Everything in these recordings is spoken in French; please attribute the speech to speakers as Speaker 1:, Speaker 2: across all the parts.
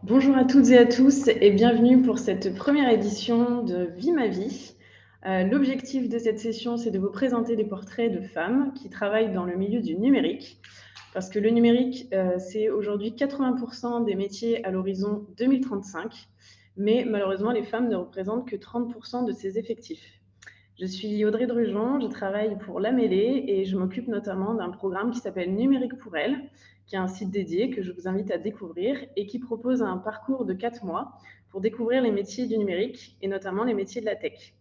Speaker 1: Bonjour à toutes et à tous et bienvenue pour cette première édition de Vie ma vie. L'objectif de cette session, c'est de vous présenter des portraits de femmes qui travaillent dans le milieu du numérique. Parce que le numérique, c'est aujourd'hui 80% des métiers à l'horizon 2035, mais malheureusement, les femmes ne représentent que 30% de ces effectifs. Je suis Audrey Drujon, je travaille pour La Mêlée et je m'occupe notamment d'un programme qui s'appelle Numérique pour elle, qui est un site dédié que je vous invite à découvrir et qui propose un parcours de 4 mois pour découvrir les métiers du numérique et notamment les métiers de la tech.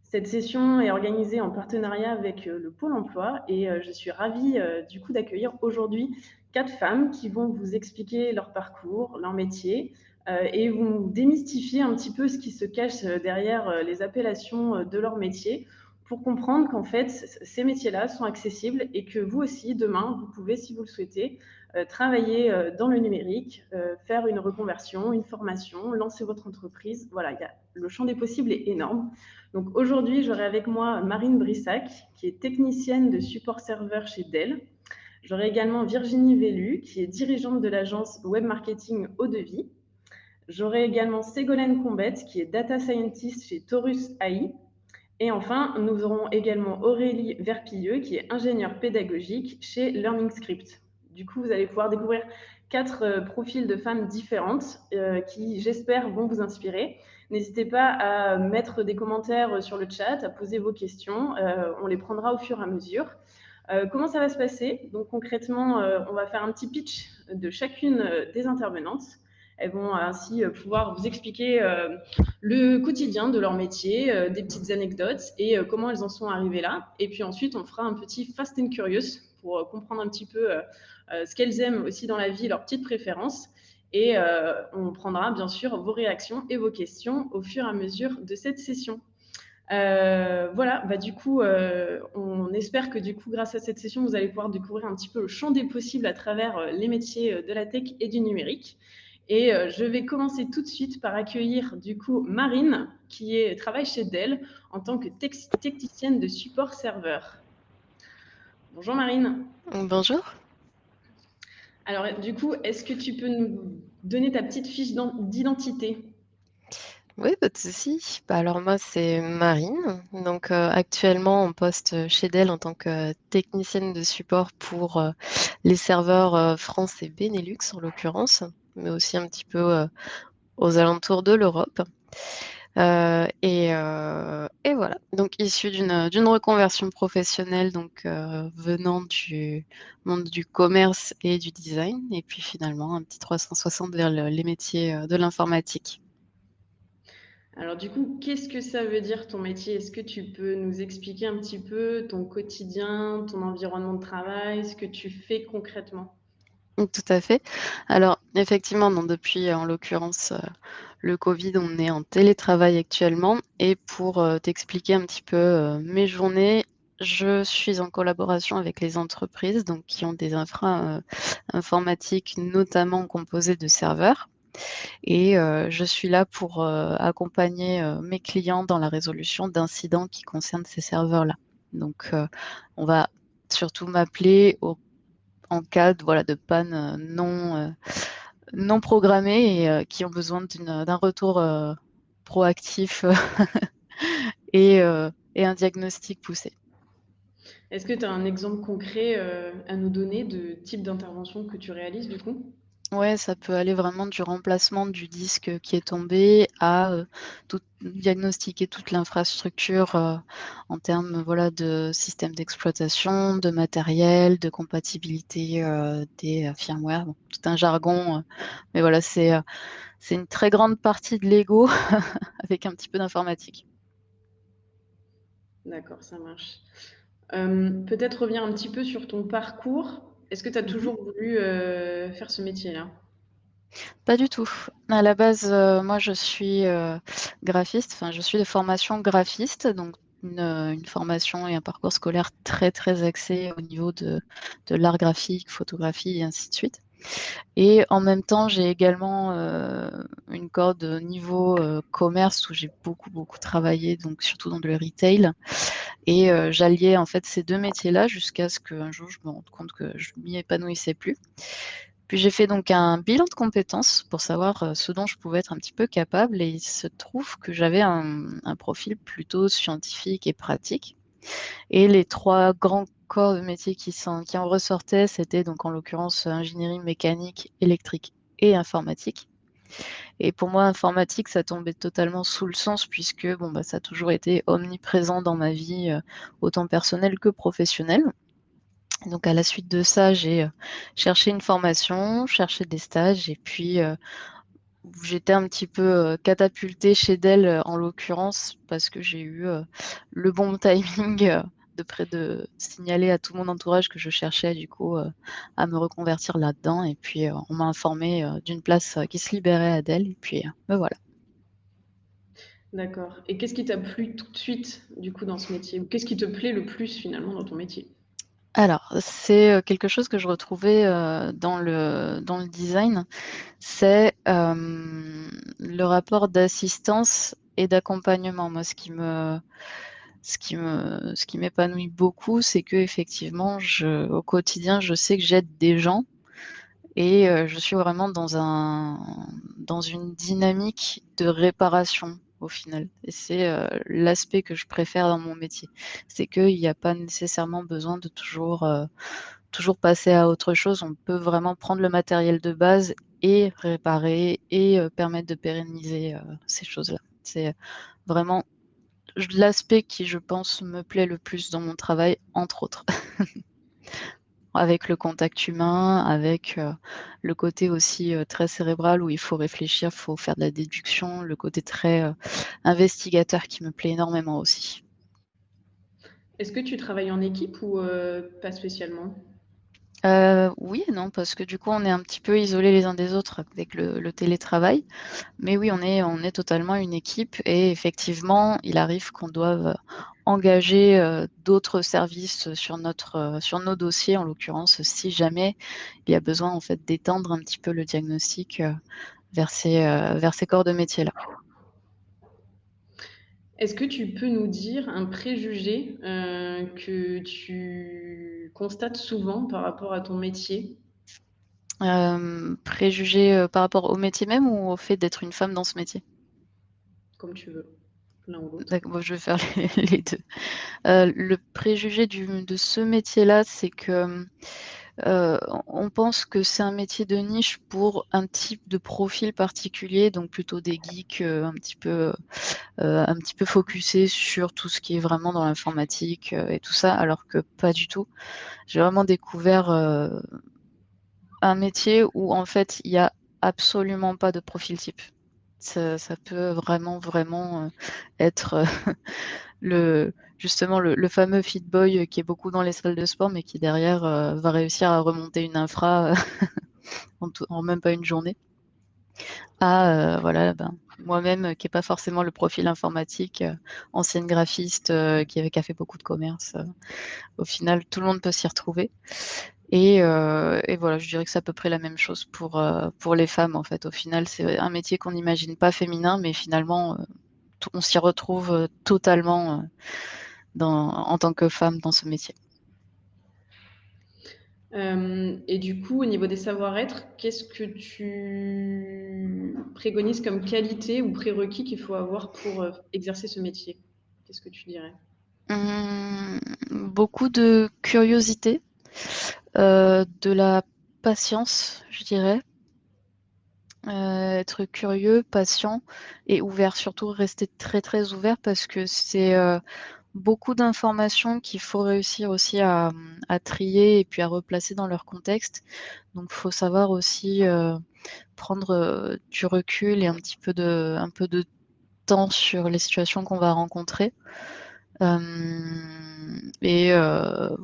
Speaker 1: Cette session est organisée en partenariat avec le Pôle emploi et je suis ravie du coup d'accueillir aujourd'hui 4 femmes qui vont vous expliquer leur parcours, leur métier et vous démystifier un petit peu ce qui se cache derrière les appellations de leur métier pour comprendre qu'en fait, ces métiers-là sont accessibles et que vous aussi, demain, vous pouvez, si vous le souhaitez, travailler dans le numérique, faire une reconversion, une formation, lancer votre entreprise. Voilà, le champ des possibles est énorme. Donc aujourd'hui, j'aurai avec moi Marine Brissac, qui est technicienne de support serveur chez Dell. J'aurai également Virginie Vellu, qui est dirigeante de l'agence web marketing Eau-de-Vie. J'aurai également Ségolène Combette, qui est data scientist chez Taurus AI. Et enfin, nous aurons également Aurélie Verpilleux, qui est ingénieure pédagogique chez Learning Script. Du coup, vous allez pouvoir découvrir 4 profils de femmes différentes qui, j'espère, vont vous inspirer. N'hésitez pas à mettre des commentaires sur le chat, à poser vos questions. On les prendra au fur et à mesure. Comment ça va se passer? Donc concrètement, on va faire un petit pitch de chacune des intervenantes. Elles vont ainsi pouvoir vous expliquer le quotidien de leur métier, des petites anecdotes et comment elles en sont arrivées là. Et puis ensuite, on fera un petit Fast and Curious pour comprendre un petit peu ce qu'elles aiment aussi dans la vie, leurs petites préférences. Et on prendra bien sûr vos réactions et vos questions au fur et à mesure de cette session. Voilà, bah, du coup, on espère que du coup, grâce à cette session, vous allez pouvoir découvrir un petit peu le champ des possibles à travers les métiers de la tech et du numérique. Et je vais commencer tout de suite par accueillir du coup Marine, travaille chez Dell en tant que technicienne de support serveur. Bonjour Marine.
Speaker 2: Bonjour.
Speaker 1: Alors du coup, est-ce que tu peux nous donner ta petite fiche d'identité?
Speaker 2: Oui, pas de souci. Alors moi, c'est Marine. Donc actuellement en poste chez Dell en tant que technicienne de support pour les serveurs France et Benelux en l'occurrence, mais aussi un petit peu aux alentours de l'Europe. Et voilà. Donc issue d'une reconversion professionnelle, donc venant du monde du commerce et du design, et puis finalement un petit 360 vers les métiers de l'informatique.
Speaker 1: Alors du coup, qu'est-ce que ça veut dire ton métier? Est-ce que tu peux nous expliquer un petit peu ton quotidien, ton environnement de travail, ce que tu fais concrètement?
Speaker 2: Tout à fait. Alors effectivement, donc depuis, en l'occurrence, le covid, on est en télétravail actuellement et pour, t'expliquer un petit peu, mes journées, je suis en collaboration avec les entreprises, donc qui ont des infras, informatiques, notamment composées de serveurs et je suis là pour, accompagner, mes clients dans la résolution d'incidents qui concernent ces serveurs-là. Donc on va surtout m'appeler en cas de, voilà, de panne non programmée et qui ont besoin d'un retour proactif et un diagnostic poussé.
Speaker 1: Est-ce que tu as un exemple concret à nous donner de type d'intervention que tu réalises du coup?
Speaker 2: Ouais, ça peut aller vraiment du remplacement du disque qui est tombé à diagnostiquer toute l'infrastructure en termes, voilà, de système d'exploitation, de matériel, de compatibilité des firmware, bon, tout un jargon. Mais voilà, c'est une très grande partie de l'ego avec un petit peu d'informatique.
Speaker 1: D'accord, ça marche. Peut-être revenir un petit peu sur ton parcours. Est-ce que tu as
Speaker 2: Mhm.
Speaker 1: toujours voulu faire ce métier-là?
Speaker 2: Pas du tout. À la base, moi, je suis graphiste, enfin, je suis de formation graphiste, donc une formation et un parcours scolaire très, très axé au niveau de l'art graphique, photographie et ainsi de suite. Et en même temps, j'ai également une corde au niveau commerce où j'ai beaucoup, beaucoup travaillé, donc surtout dans le retail. Et j'alliais en fait ces deux métiers-là jusqu'à ce qu'un jour je me rende compte que je m'y épanouissais plus Puis j'ai fait donc un bilan de compétences pour savoir ce dont je pouvais être un petit peu capable, et il se trouve que j'avais un profil plutôt scientifique et pratique. Et les 3 grands corps de métier qui en ressortaient, c'était donc en l'occurrence ingénierie mécanique, électrique et informatique. Et pour moi, informatique, ça tombait totalement sous le sens puisque bon, bah, ça a toujours été omniprésent dans ma vie, autant personnelle que professionnelle. Donc à la suite de ça, j'ai cherché une formation, cherché des stages, et puis j'étais un petit peu catapultée chez Dell, en l'occurrence, parce que j'ai eu le bon timing de signaler à tout mon entourage que je cherchais du coup à me reconvertir là-dedans. Et puis on m'a informé d'une place qui se libérait à Dell. Et puis me voilà.
Speaker 1: D'accord. Et qu'est-ce qui t'a plu tout de suite, du coup, dans ce métier? Ou qu'est-ce qui te plaît le plus, finalement, dans ton métier?
Speaker 2: Alors, c'est quelque chose que je retrouvais dans le design. C'est le rapport d'assistance et d'accompagnement. Moi, ce qui m'épanouit beaucoup, c'est que effectivement, au quotidien, je sais que j'aide des gens, et je suis vraiment dans une dynamique de réparation au final. Et c'est l'aspect que je préfère dans mon métier. C'est qu'il n'y a pas nécessairement besoin de toujours passer à autre chose. On peut vraiment prendre le matériel de base et réparer et permettre de pérenniser ces choses-là. C'est vraiment l'aspect qui, je pense, me plaît le plus dans mon travail, entre autres. Avec le contact humain, avec le côté aussi très cérébral où il faut réfléchir, il faut faire de la déduction, le côté très investigateur qui me plaît énormément aussi.
Speaker 1: Est-ce que tu travailles en équipe ou pas spécialement?
Speaker 2: Oui et non, parce que du coup, on est un petit peu isolés les uns des autres avec le télétravail. Mais oui, on est totalement une équipe, et effectivement, il arrive qu'on doive engager d'autres services sur nos dossiers, en l'occurrence, si jamais il y a besoin en fait d'étendre un petit peu le diagnostic vers ces corps de métier-là.
Speaker 1: Est-ce que tu peux nous dire un préjugé que tu constates souvent par rapport à ton métier?
Speaker 2: Préjugés par rapport au métier même ou au fait d'être une femme dans ce métier?
Speaker 1: Comme tu veux, l'un ou l'autre.
Speaker 2: D'accord, bon, je vais faire les 2. Le préjugé de ce métier-là, c'est que on pense que c'est un métier de niche pour un type de profil particulier, donc plutôt des geeks un petit peu focusés sur tout ce qui est vraiment dans l'informatique et tout ça, alors que pas du tout. J'ai vraiment découvert un métier où en fait il y a absolument pas de profil type. Ça peut vraiment, vraiment être justement le fameux fit boy qui est beaucoup dans les salles de sport, mais qui derrière va réussir à remonter une infra en même pas une journée. Voilà, ben, moi-même qui n'ai pas forcément le profil informatique, ancienne graphiste qui a fait beaucoup de commerce. Au final, tout le monde peut s'y retrouver. Et voilà, je dirais que c'est à peu près la même chose pour les femmes en fait. Au final, c'est un métier qu'on n'imagine pas féminin, mais finalement, on s'y retrouve totalement en tant que femme dans ce métier.
Speaker 1: Et du coup, au niveau des savoir-être, qu'est-ce que tu préconises comme qualité ou prérequis qu'il faut avoir pour exercer ce métier? Qu'est-ce que tu dirais?
Speaker 2: Beaucoup de curiosité, de la patience, je dirais. Être curieux, patient et ouvert. Surtout rester très, très ouvert parce que c'est beaucoup d'informations qu'il faut réussir aussi à trier et puis à replacer dans leur contexte. Donc il faut savoir aussi prendre du recul et un peu de temps sur les situations qu'on va rencontrer.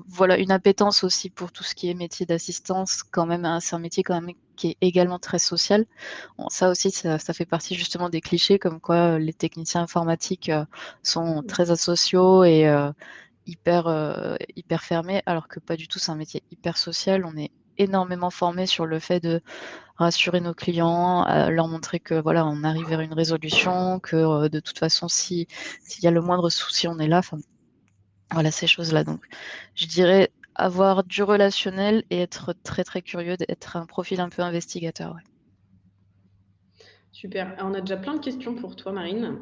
Speaker 2: Voilà, une appétence aussi pour tout ce qui est métier d'assistance quand même, hein. C'est un métier quand même qui est également très social. Bon, ça aussi, ça fait partie justement des clichés comme quoi les techniciens informatiques sont très asociaux et hyper fermés, alors que pas du tout, c'est un métier hyper social. On est énormément formé sur le fait de rassurer nos clients, leur montrer que voilà, on arrive vers une résolution, que de toute façon, s'il y a le moindre souci, on est là. Enfin, voilà ces choses-là. Donc, je dirais avoir du relationnel et être très, très curieux, d'être un profil un peu investigateur, ouais.
Speaker 1: Super. Alors, on a déjà plein de questions pour toi, Marine.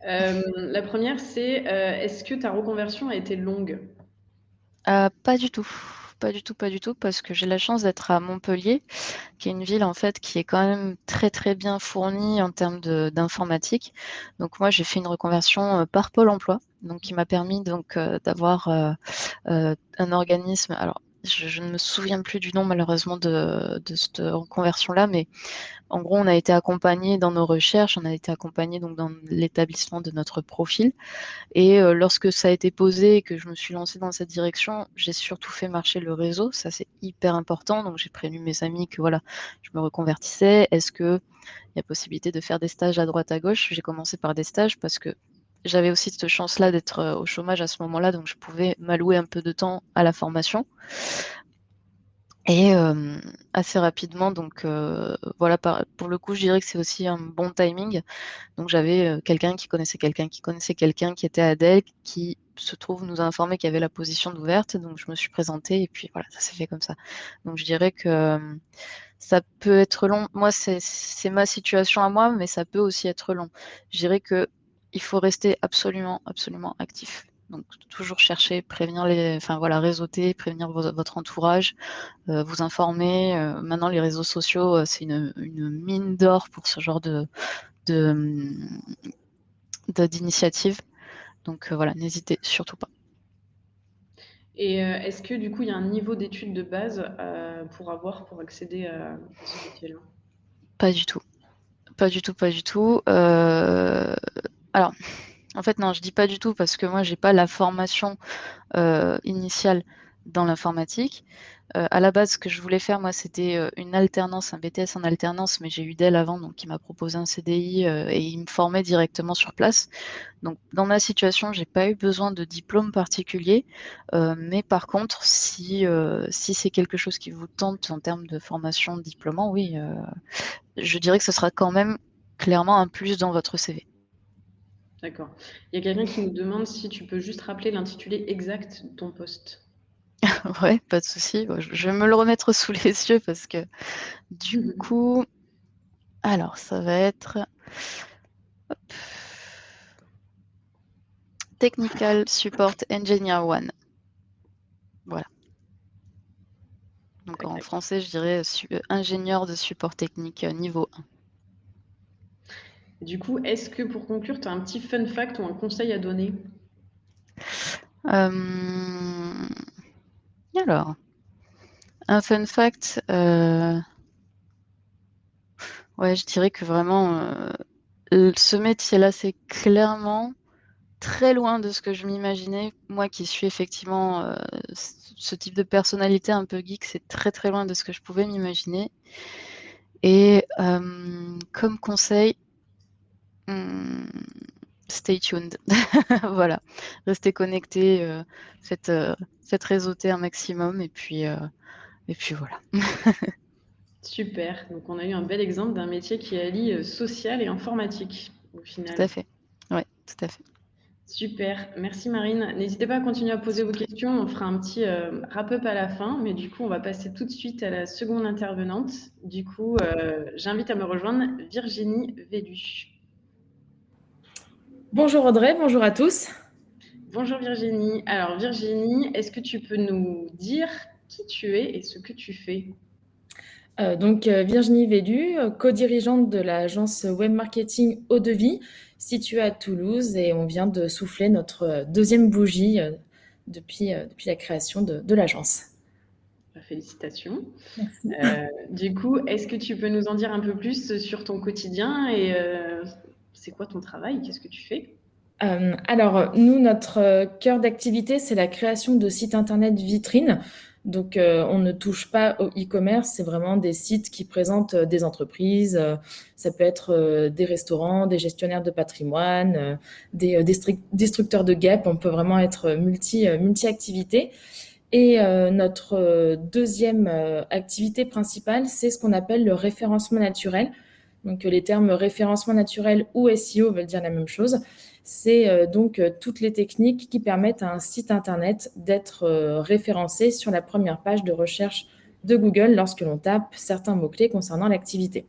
Speaker 1: La première, c'est est-ce que ta reconversion a été longue?
Speaker 2: Pas du tout. Pas du tout, pas du tout, parce que j'ai la chance d'être à Montpellier, qui est une ville en fait qui est quand même très très bien fournie en termes d'informatique. Donc moi j'ai fait une reconversion par Pôle Emploi, donc qui m'a permis donc d'avoir un organisme. Alors je ne me souviens plus du nom malheureusement de cette reconversion-là, mais en gros on a été accompagné dans nos recherches, on a été accompagné donc dans l'établissement de notre profil. Et lorsque ça a été posé et que je me suis lancée dans cette direction, j'ai surtout fait marcher le réseau. Ça, c'est hyper important. Donc, j'ai prévenu mes amis que voilà, je me reconvertissais. Est-ce qu'il y a possibilité de faire des stages à droite, à gauche? J'ai commencé par des stages parce que j'avais aussi cette chance-là d'être au chômage à ce moment-là. Donc, je pouvais m'allouer un peu de temps à la formation. Et assez rapidement, donc voilà, pour le coup, je dirais que c'est aussi un bon timing. Donc j'avais quelqu'un qui connaissait quelqu'un qui connaissait quelqu'un qui était à Adèle, qui se trouve nous a informé qu'il y avait la position d'ouverte. Donc je me suis présentée et puis voilà, ça s'est fait comme ça. Donc je dirais que ça peut être long. Moi, c'est ma situation à moi, mais ça peut aussi être long. Je dirais que il faut rester absolument, absolument actif. Donc toujours chercher, prévenir enfin voilà, réseauter, prévenir votre entourage, vous informer. Maintenant, les réseaux sociaux, c'est une mine d'or pour ce genre de, d'initiative. Donc voilà, n'hésitez surtout pas.
Speaker 1: Et est-ce que du coup, il y a un niveau d'études de base pour accéder à ce métier-là?
Speaker 2: Pas du tout. Pas du tout, pas du tout. Alors, en fait, non, je dis pas du tout parce que moi, j'ai pas la formation initiale dans l'informatique. À la base, ce que je voulais faire, moi, c'était une alternance, un BTS en alternance, mais j'ai eu Dell avant, donc il m'a proposé un CDI et il me formait directement sur place. Donc, dans ma situation, j'ai pas eu besoin de diplôme particulier, mais par contre, si c'est quelque chose qui vous tente en termes de formation diplômant, oui, je dirais que ce sera quand même clairement un plus dans votre CV.
Speaker 1: D'accord. Il y a quelqu'un qui nous demande si tu peux juste rappeler l'intitulé exact de ton poste.
Speaker 2: Ouais, pas de souci. Bon, je vais me le remettre sous les yeux parce que du coup, alors ça va être Technical Support Engineer 1. Voilà. Donc
Speaker 1: Tac,
Speaker 2: en
Speaker 1: tac.
Speaker 2: français, je dirais ingénieur de support technique niveau 1.
Speaker 1: Du coup, est-ce que pour conclure, tu as un petit fun fact ou un conseil à donner?
Speaker 2: Alors, un fun fact, ouais, je dirais que vraiment, ce métier-là, c'est clairement très loin de ce que je m'imaginais. Moi qui suis effectivement ce type de personnalité un peu geek, c'est très très loin de ce que je pouvais m'imaginer. Et comme conseil, hmm, stay tuned. Voilà, restez connectés, faites réseauter un maximum et puis voilà.
Speaker 1: Super. Donc, on a eu un bel exemple d'un métier qui allie social et informatique au
Speaker 2: Tout à
Speaker 1: final.
Speaker 2: fait. Ouais, tout à fait.
Speaker 1: Super. Merci Marine. N'hésitez pas à continuer à
Speaker 2: Je
Speaker 1: poser
Speaker 2: vous en
Speaker 1: vos
Speaker 2: prie.
Speaker 1: questions. On fera un petit wrap-up à la fin. Mais du coup, on va passer tout de suite à la seconde intervenante. Du coup, j'invite à me rejoindre Virginie Vélu.
Speaker 3: Bonjour Audrey, bonjour à tous.
Speaker 1: Bonjour Virginie. Alors Virginie, est-ce que tu peux nous dire qui tu es et ce que tu fais?
Speaker 3: Virginie Vélu, co-dirigeante de l'agence web marketing Eau de Vie, située à Toulouse, et on vient de souffler notre deuxième bougie depuis la création de l'agence.
Speaker 1: Félicitations.
Speaker 3: Merci.
Speaker 1: Du coup, est-ce que tu peux nous en dire un peu plus sur ton quotidien et c'est quoi ton travail? Qu'est-ce que tu fais?
Speaker 3: Nous, notre cœur d'activité, c'est la création de sites internet vitrines. On ne touche pas au e-commerce, c'est vraiment des sites qui présentent des entreprises. Ça peut être des restaurants, des gestionnaires de patrimoine, des destructeurs de guêpes. On peut vraiment être multi-activités. Et notre deuxième activité principale, c'est ce qu'on appelle le référencement naturel. Donc, les termes référencement naturel ou SEO veulent dire la même chose. c'est donc toutes les techniques qui permettent à un site internet d'être référencé sur la première page de recherche de Google lorsque l'on tape certains mots-clés concernant l'activité.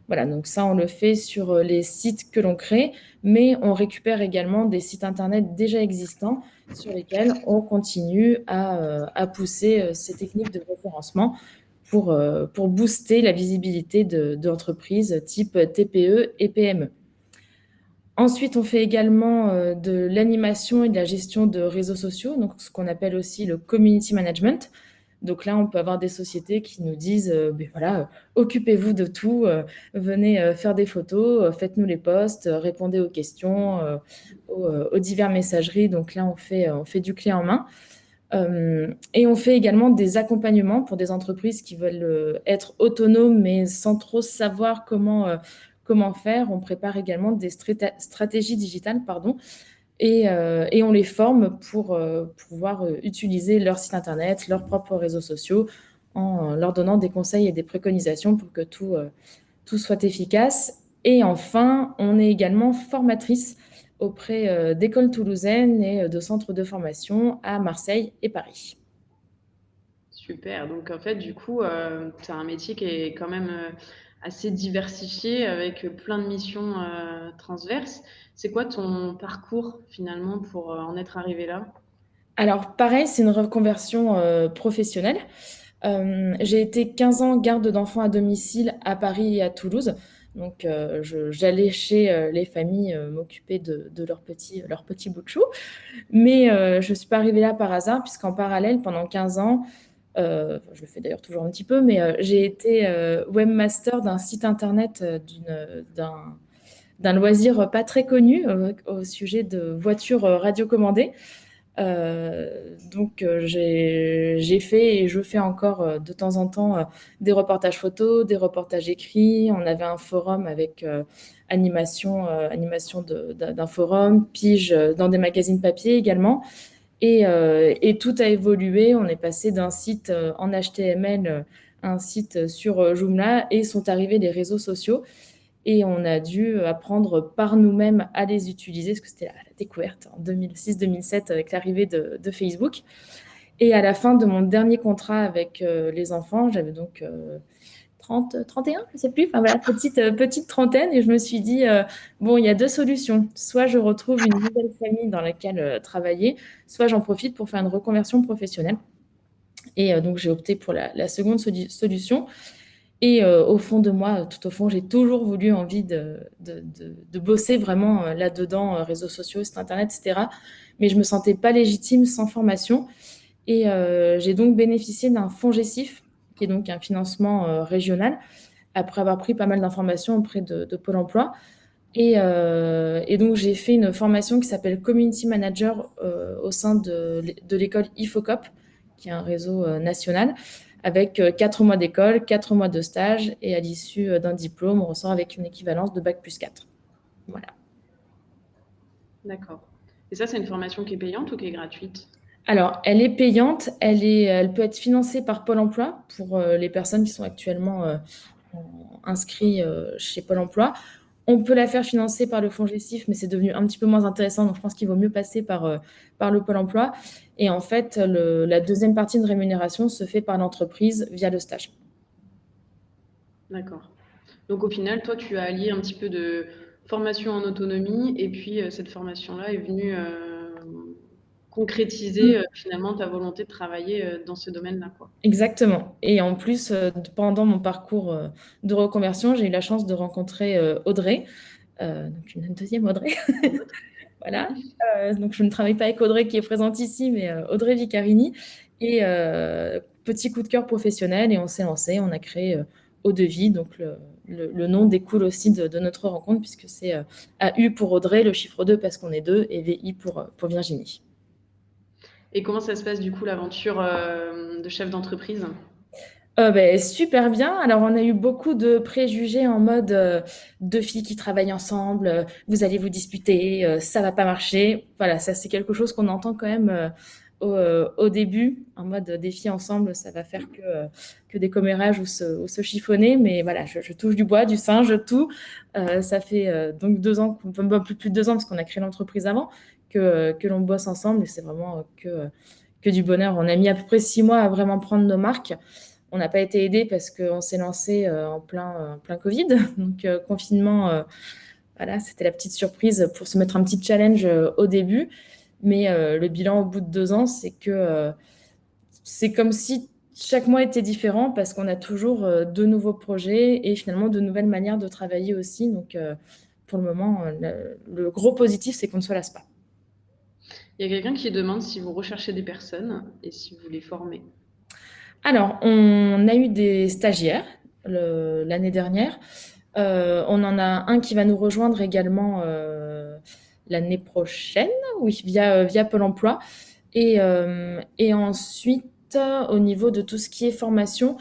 Speaker 3: Voilà, donc ça, on le fait sur les sites que l'on crée, mais on récupère également des sites internet déjà existants sur lesquels on continue à pousser ces techniques de référencement pour booster la visibilité d'entreprises type TPE et PME. Ensuite, on fait également de l'animation et de la gestion de réseaux sociaux, donc ce qu'on appelle aussi le community management. Donc là, on peut avoir des sociétés qui nous disent, voilà, occupez-vous de tout, venez faire des photos, faites-nous les posts, répondez aux questions, aux diverses messageries. Donc là, on fait du clé en main. Et on fait également des accompagnements pour des entreprises qui veulent être autonomes, mais sans trop savoir comment faire. On prépare également des stratégies digitales, pardon, et on les forme pour pouvoir utiliser leur site internet, leurs propres réseaux sociaux, en leur donnant des conseils et des préconisations pour que tout soit efficace. Et enfin, on est également formatrice auprès d'écoles toulousaines et de centres de formation à Marseille et Paris.
Speaker 1: Super. Donc, en fait, du coup, tu as un métier qui est quand même assez diversifié avec plein de missions transverses. C'est quoi ton parcours finalement pour en être arrivé là?
Speaker 3: Alors, pareil, c'est une reconversion professionnelle. J'ai été 15 ans garde d'enfants à domicile à Paris et à Toulouse. Donc, j'allais chez les familles m'occuper de leur petit bout de chou. Mais je ne suis pas arrivée là par hasard, puisqu'en parallèle, pendant 15 ans, je le fais d'ailleurs toujours un petit peu, mais j'ai été webmaster d'un site internet d'un loisir pas très connu au sujet de voitures radiocommandées. Donc, j'ai fait et je fais encore de temps en temps des reportages photos, des reportages écrits. On avait un forum avec animation d'un forum, pige dans des magazines papier également. Et tout a évolué. On est passé d'un site en HTML à un site sur Joomla et sont arrivés les réseaux sociaux. Et on a dû apprendre par nous-mêmes à les utiliser, parce que c'était la découverte en 2006-2007 avec l'arrivée de Facebook. Et à la fin de mon dernier contrat avec les enfants, j'avais donc 31, je ne sais plus, enfin voilà, petite trentaine, et je me suis dit, bon, il y a deux solutions. Soit je retrouve une nouvelle famille dans laquelle travailler, soit j'en profite pour faire une reconversion professionnelle. Et donc j'ai opté pour la seconde solution. Et au fond de moi, tout au fond, j'ai toujours voulu envie de bosser vraiment là-dedans, réseaux sociaux, site internet, etc. Mais je me sentais pas légitime sans formation. Et j'ai donc bénéficié d'un fonds GESIF, qui est donc un financement régional, après avoir pris pas mal d'informations auprès de Pôle emploi. Et donc, j'ai fait une formation qui s'appelle Community Manager au sein de l'école IFOCOP, qui est un réseau national, avec 4 mois d'école, 4 mois de stage, et à l'issue d'un diplôme, on ressort avec une équivalence de Bac+4. Voilà.
Speaker 1: D'accord. Et ça, c'est une formation qui est payante ou qui est gratuite?
Speaker 3: Alors, elle est payante, elle peut être financée par Pôle emploi pour les personnes qui sont actuellement inscrites chez Pôle emploi. On peut la faire financer par le fonds GESIF, mais c'est devenu un petit peu moins intéressant, donc je pense qu'il vaut mieux passer par le Pôle emploi. Et en fait, la deuxième partie de rémunération se fait par l'entreprise via le stage.
Speaker 1: D'accord. Donc au final, toi, tu as allié un petit peu de formation en autonomie et puis cette formation-là est venue concrétiser finalement ta volonté de travailler dans ce domaine-là, quoi.
Speaker 3: Exactement. Et en plus, pendant mon parcours de reconversion, j'ai eu la chance de rencontrer Audrey, donc une deuxième Audrey. Voilà. Donc je ne travaille pas avec Audrey qui est présente ici, mais Audrey Vicarini. Et petit coup de cœur professionnel, et on s'est lancé, on a créé Eau-de-Vie. Donc le nom découle aussi de notre rencontre, puisque c'est AU pour Audrey, le chiffre 2 parce qu'on est deux, et VI pour Virginie.
Speaker 1: Et comment ça se passe du coup l'aventure de chef d'entreprise?
Speaker 3: Super bien. Alors, on a eu beaucoup de préjugés en mode deux filles qui travaillent ensemble, vous allez vous disputer, ça va pas marcher. Voilà, ça c'est quelque chose qu'on entend quand même au début, en mode défi ensemble, ça va faire que des commérages ou se chiffonner. Mais voilà, je touche du bois, du singe, tout. Ça fait donc 2 ans, un peu plus de 2 ans, parce qu'on a créé l'entreprise avant, que l'on bosse ensemble. Et c'est vraiment que du bonheur. On a mis à peu près 6 mois à vraiment prendre nos marques. On n'a pas été aidé parce qu'on s'est lancé en plein Covid. Donc, confinement, voilà, c'était la petite surprise pour se mettre un petit challenge au début. Mais le bilan au bout de 2 ans, c'est que c'est comme si chaque mois était différent parce qu'on a toujours de nouveaux projets et finalement de nouvelles manières de travailler aussi. Donc, pour le moment, le gros positif, c'est qu'on ne se lasse pas.
Speaker 1: Il y a quelqu'un qui demande si vous recherchez des personnes et si vous les formez.
Speaker 3: Alors, on a eu des stagiaires l'année dernière. On en a un qui va nous rejoindre également l'année prochaine, oui, via Pôle emploi. Et ensuite, au niveau de tout ce qui est formation,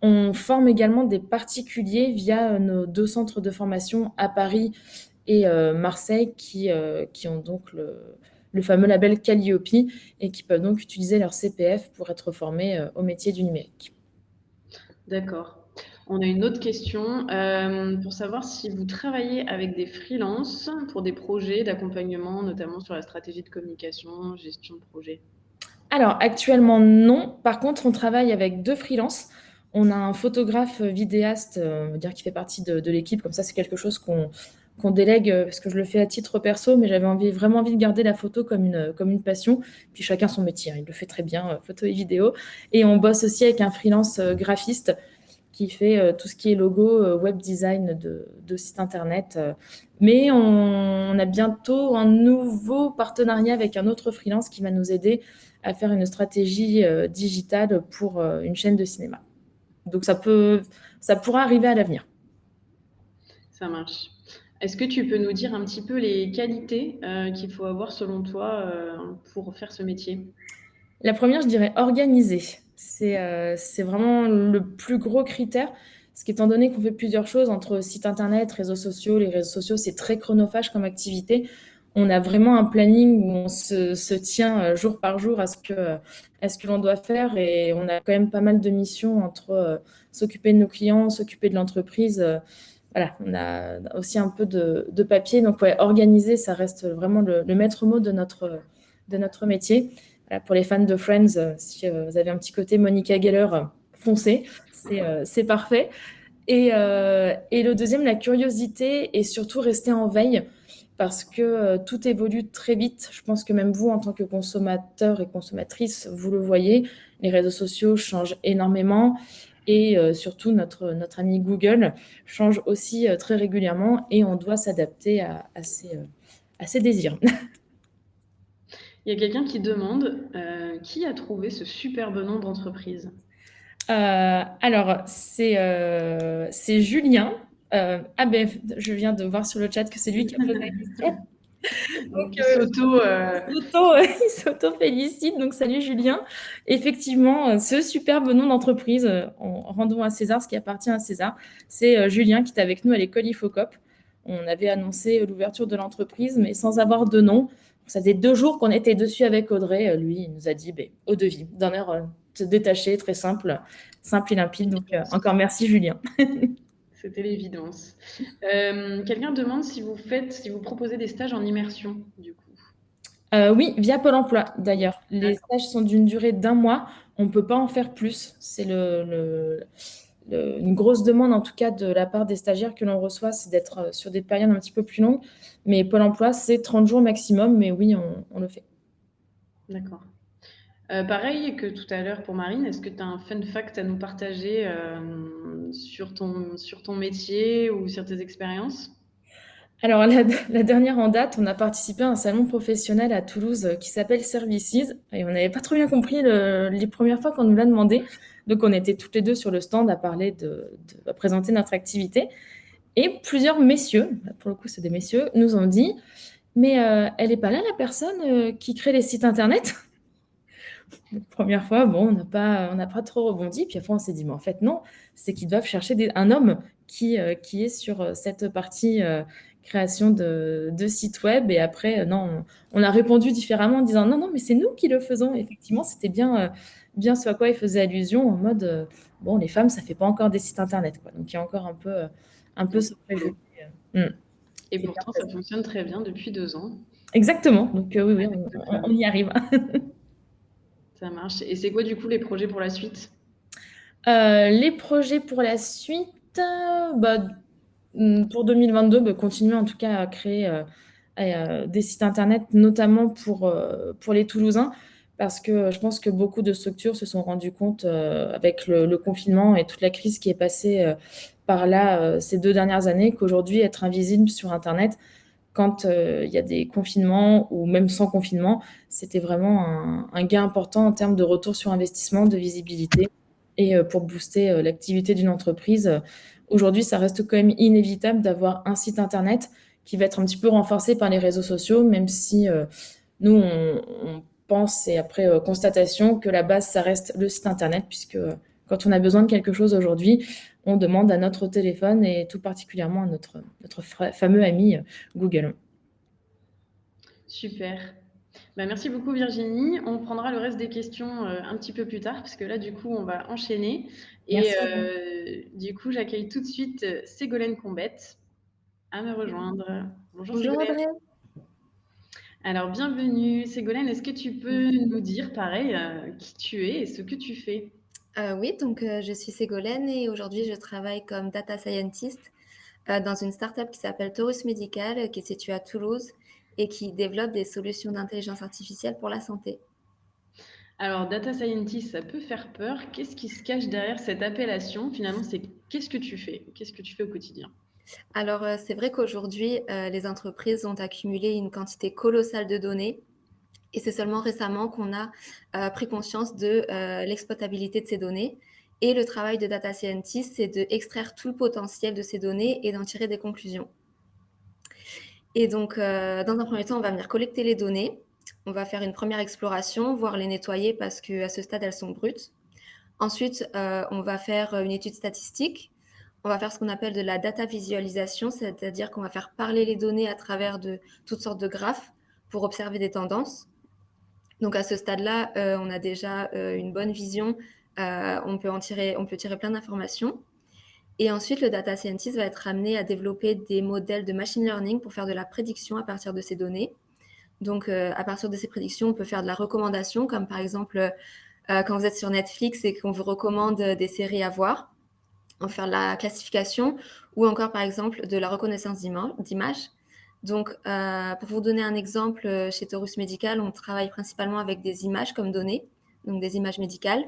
Speaker 3: on forme également des particuliers via nos 2 centres de formation à Paris et Marseille qui ont donc le fameux label Calliope et qui peuvent donc utiliser leur CPF pour être formés au métier du numérique.
Speaker 1: D'accord. On a une autre question pour savoir si vous travaillez avec des freelances pour des projets d'accompagnement, notamment sur la stratégie de communication, gestion de projet.
Speaker 3: Alors, actuellement, non. Par contre, on travaille avec 2 freelances. On a un photographe vidéaste, on va dire qui fait partie de l'équipe. Comme ça, c'est quelque chose qu'on délègue parce que je le fais à titre perso, mais j'avais vraiment envie de garder la photo comme une passion. Puis chacun son métier, hein. Il le fait très bien, photo et vidéo. Et on bosse aussi avec un freelance graphiste qui fait tout ce qui est logo, web design de site internet. Mais on a bientôt un nouveau partenariat avec un autre freelance qui va nous aider à faire une stratégie digitale pour une chaîne de cinéma. Donc ça pourra arriver à l'avenir.
Speaker 1: Ça marche. Est-ce que tu peux nous dire un petit peu les qualités qu'il faut avoir selon toi pour faire ce métier?
Speaker 3: La première, je dirais organiser. C'est vraiment le plus gros critère. Parce qu'étant donné qu'on fait plusieurs choses entre site internet, réseaux sociaux, les réseaux sociaux, c'est très chronophage comme activité. On a vraiment un planning où on se tient jour par jour à ce que l'on doit faire. Et on a quand même pas mal de missions entre s'occuper de nos clients, s'occuper de l'entreprise. Voilà, on a aussi un peu de papier. Donc, ouais, organiser, ça reste vraiment le maître mot de notre métier. Voilà, pour les fans de Friends, si vous avez un petit côté Monica Geller, foncez, c'est parfait. Et le deuxième, la curiosité et surtout rester en veille parce que tout évolue très vite. Je pense que même vous, en tant que consommateur et consommatrice, vous le voyez, les réseaux sociaux changent énormément et surtout notre ami Google change aussi très régulièrement et on doit s'adapter à ses désirs.
Speaker 1: Il y a quelqu'un qui demande qui a trouvé ce superbe nom d'entreprise?
Speaker 3: Alors, c'est Julien. Ah ben, je viens de voir sur le chat que c'est lui qui a posé la question. Donc, il s'auto-félicite. Donc, salut Julien. Effectivement, ce superbe nom d'entreprise, rendons à César ce qui appartient à César. C'est Julien qui est avec nous à l'école Ifocop. On avait annoncé l'ouverture de l'entreprise, mais sans avoir de nom. Ça faisait 2 jours qu'on était dessus avec Audrey. Lui, il nous a dit eau de vie, d'un air détaché, très simple et limpide. Donc, encore merci Julien.
Speaker 1: C'était l'évidence. Quelqu'un demande si vous proposez des stages en immersion, du coup.
Speaker 3: Oui, via Pôle emploi d'ailleurs. Les stages sont d'une durée d'1 mois. On ne peut pas en faire plus. C'est une grosse demande, en tout cas, de la part des stagiaires que l'on reçoit, c'est d'être sur des périodes un petit peu plus longues. Mais Pôle emploi, c'est 30 jours maximum. Mais oui, on le fait.
Speaker 1: D'accord. Pareil que tout à l'heure pour Marine, est-ce que tu as un fun fact à nous partager sur ton métier ou sur tes expériences?
Speaker 3: Alors, la dernière en date, on a participé à un salon professionnel à Toulouse qui s'appelle Services. Et on n'avait pas trop bien compris les premières fois qu'on nous l'a demandé. Donc, on était toutes les 2 sur le stand à parler à présenter notre activité. Et plusieurs messieurs, pour le coup, c'est des messieurs, nous ont dit « Mais elle n'est pas là, la personne qui crée les sites internet ?» La première fois, bon, on n'a pas trop rebondi. Puis après, on s'est dit « Mais en fait, non, c'est qu'ils doivent chercher un homme qui est sur cette partie création de sites web. Et après, non, on a répondu différemment en disant non, non, mais c'est nous qui le faisons. Effectivement, c'était bien ce à quoi il faisait allusion en mode bon, les femmes, ça fait pas encore des sites internet, quoi. Donc il y a encore un peu ce préjugé.
Speaker 1: Et
Speaker 3: qui est bien
Speaker 1: pourtant, ça
Speaker 3: présent.
Speaker 1: fonctionne très bien depuis 2 ans.
Speaker 3: Exactement. Donc oui, oui,
Speaker 1: Avec deux
Speaker 3: on
Speaker 1: femmes.
Speaker 3: y arrive.
Speaker 1: Ça marche. Et c'est quoi, du coup, les projets pour la suite?
Speaker 3: Les projets pour la suite, bah, pour 2022, bah, continuer en tout cas à créer des sites internet, notamment pour les Toulousains, parce que je pense que beaucoup de structures se sont rendues compte avec le confinement et toute la crise qui est passée par là ces 2 dernières années, qu'aujourd'hui, être invisible sur Internet, quand il y a des confinements ou même sans confinement, c'était vraiment un gain important en termes de retour sur investissement, de visibilité et pour booster l'activité d'une entreprise. Aujourd'hui, ça reste quand même inévitable d'avoir un site internet qui va être un petit peu renforcé par les réseaux sociaux, même si nous, on pense, et après constatation, que la base, ça reste le site internet, puisque quand on a besoin de quelque chose aujourd'hui, on demande à notre téléphone et tout particulièrement à notre fameux ami Google.
Speaker 1: Super. Bah, merci beaucoup Virginie. On prendra le reste des questions un petit peu plus tard, parce que là, du coup, on va enchaîner. Et
Speaker 3: Merci à vous.
Speaker 1: du coup, j'accueille tout de suite Ségolène Combette à me rejoindre. Bonjour
Speaker 4: Bonjour
Speaker 1: Ségolène.
Speaker 4: Audrey.
Speaker 1: Alors, bienvenue Ségolène. Est-ce que tu peux nous dire, pareil, qui tu es et ce que tu fais?
Speaker 4: Oui, donc je suis Ségolène et aujourd'hui je travaille comme data scientist dans une startup qui s'appelle Taurus Medical, qui est située à Toulouse et qui développe des solutions d'intelligence artificielle pour la santé.
Speaker 1: Alors, data scientist, ça peut faire peur. Qu'est-ce qui se cache derrière cette appellation? Finalement, c'est qu'est-ce que tu fais? Qu'est-ce que tu fais au quotidien?
Speaker 4: Alors c'est vrai qu'aujourd'hui les entreprises ont accumulé une quantité colossale de données et c'est seulement récemment qu'on a pris conscience de l'exploitabilité de ces données. Et le travail de data scientist, c'est d'extraire tout le potentiel de ces données et d'en tirer des conclusions. Et donc, dans un premier temps, on va venir collecter les données. On va faire une première exploration, voire les nettoyer parce qu'à ce stade, elles sont brutes. Ensuite, on va faire une étude statistique. On va faire ce qu'on appelle de la data visualisation, c'est-à-dire qu'on va faire parler les données à travers de toutes sortes de graphes pour observer des tendances. Donc, à ce stade-là, on a déjà une bonne vision. On peut tirer plein d'informations. Et ensuite, le data scientist va être amené à développer des modèles de machine learning pour faire de la prédiction à partir de ces données. Donc, à partir de ces prédictions, on peut faire de la recommandation, comme par exemple quand vous êtes sur Netflix et qu'on vous recommande des séries à voir. On peut faire de la classification ou encore, par exemple, de la reconnaissance d'images. Donc, pour vous donner un exemple, chez Taurus Medical, on travaille principalement avec des images comme données, donc des images médicales.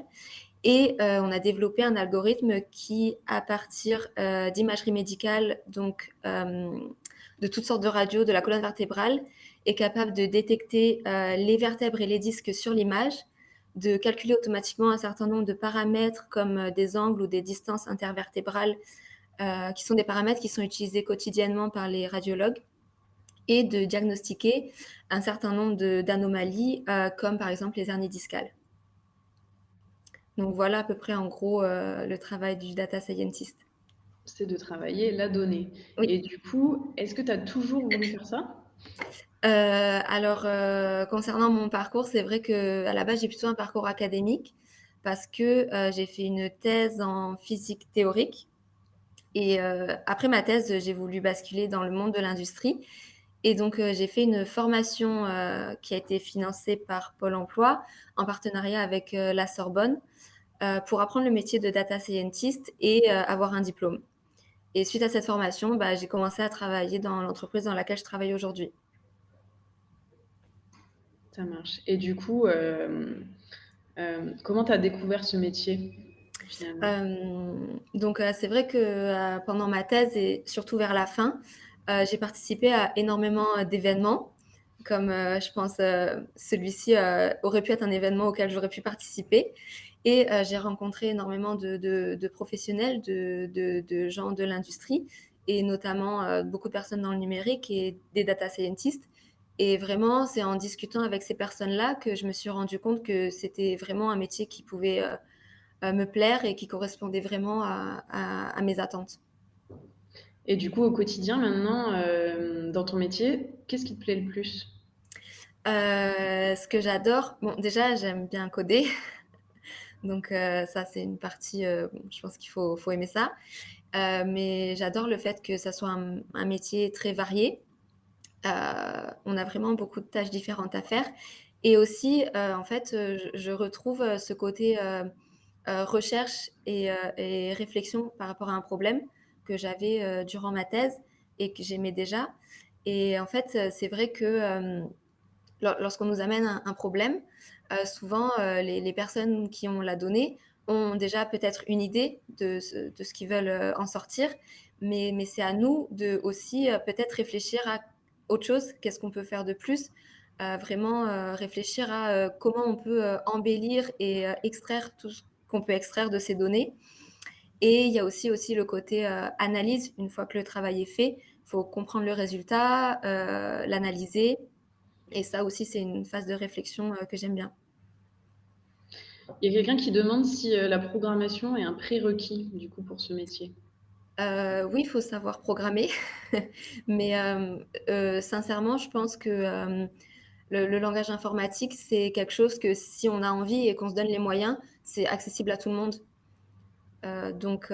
Speaker 4: Et on a développé un algorithme qui, à partir d'imagerie médicale, donc de toutes sortes de radios de la colonne vertébrale, est capable de détecter les vertèbres et les disques sur l'image, de calculer automatiquement un certain nombre de paramètres comme des angles ou des distances intervertébrales, qui sont des paramètres qui sont utilisés quotidiennement par les radiologues, et de diagnostiquer un certain nombre d'anomalies, comme par exemple les hernies discales. Donc voilà à peu près en gros le travail du data scientist.
Speaker 1: C'est de travailler la donnée.
Speaker 4: Oui.
Speaker 1: Et du coup, est-ce que tu as toujours voulu faire ça?
Speaker 4: Alors concernant mon parcours, c'est vrai qu'à la base, j'ai plutôt un parcours académique parce que j'ai fait une thèse en physique théorique. Et après ma thèse, j'ai voulu basculer dans le monde de l'industrie. Et donc, j'ai fait une formation qui a été financée par Pôle emploi en partenariat avec la Sorbonne pour apprendre le métier de data scientist et avoir un diplôme. Et suite à cette formation, j'ai commencé à travailler dans l'entreprise dans laquelle je travaille aujourd'hui.
Speaker 1: Ça marche. Et du coup, comment tu as découvert ce métier finalement?
Speaker 4: Donc, c'est vrai que pendant ma thèse et surtout vers la fin, j'ai participé à énormément d'événements, comme je pense celui-ci aurait pu être un événement auquel j'aurais pu participer. Et j'ai rencontré énormément de professionnels, de gens de l'industrie, et notamment beaucoup de personnes dans le numérique et des data scientists. Et vraiment, c'est en discutant avec ces personnes-là que je me suis rendu compte que c'était vraiment un métier qui pouvait me plaire et qui correspondait vraiment à mes attentes.
Speaker 1: Et du coup, au quotidien, maintenant, dans ton métier, qu'est-ce qui te plaît le plus?
Speaker 4: Ce que j'adore, bon, déjà, j'aime bien coder. Donc, ça, c'est une partie, bon, je pense qu'il faut aimer ça. Mais j'adore le fait que ça soit un métier très varié. On a vraiment beaucoup de tâches différentes à faire. Et aussi, en fait, je retrouve ce côté recherche et réflexion par rapport à un problème que j'avais durant ma thèse et que j'aimais déjà. Et en fait, c'est vrai que lorsqu'on nous amène un problème, souvent les personnes qui ont la donnée ont déjà peut-être une idée de ce qu'ils veulent en sortir, mais c'est à nous de aussi peut-être réfléchir à autre chose, qu'est-ce qu'on peut faire de plus, vraiment réfléchir à comment on peut embellir et extraire tout ce qu'on peut extraire de ces données. Et il y a aussi le côté analyse. Une fois que le travail est fait, il faut comprendre le résultat, l'analyser. Et ça aussi, c'est une phase de réflexion que j'aime bien.
Speaker 1: Il y a quelqu'un qui demande si la programmation est un prérequis, du coup, pour ce métier.
Speaker 4: Oui, il faut savoir programmer. Mais sincèrement, je pense que le langage informatique, c'est quelque chose que si on a envie et qu'on se donne les moyens, c'est accessible à tout le monde. Donc,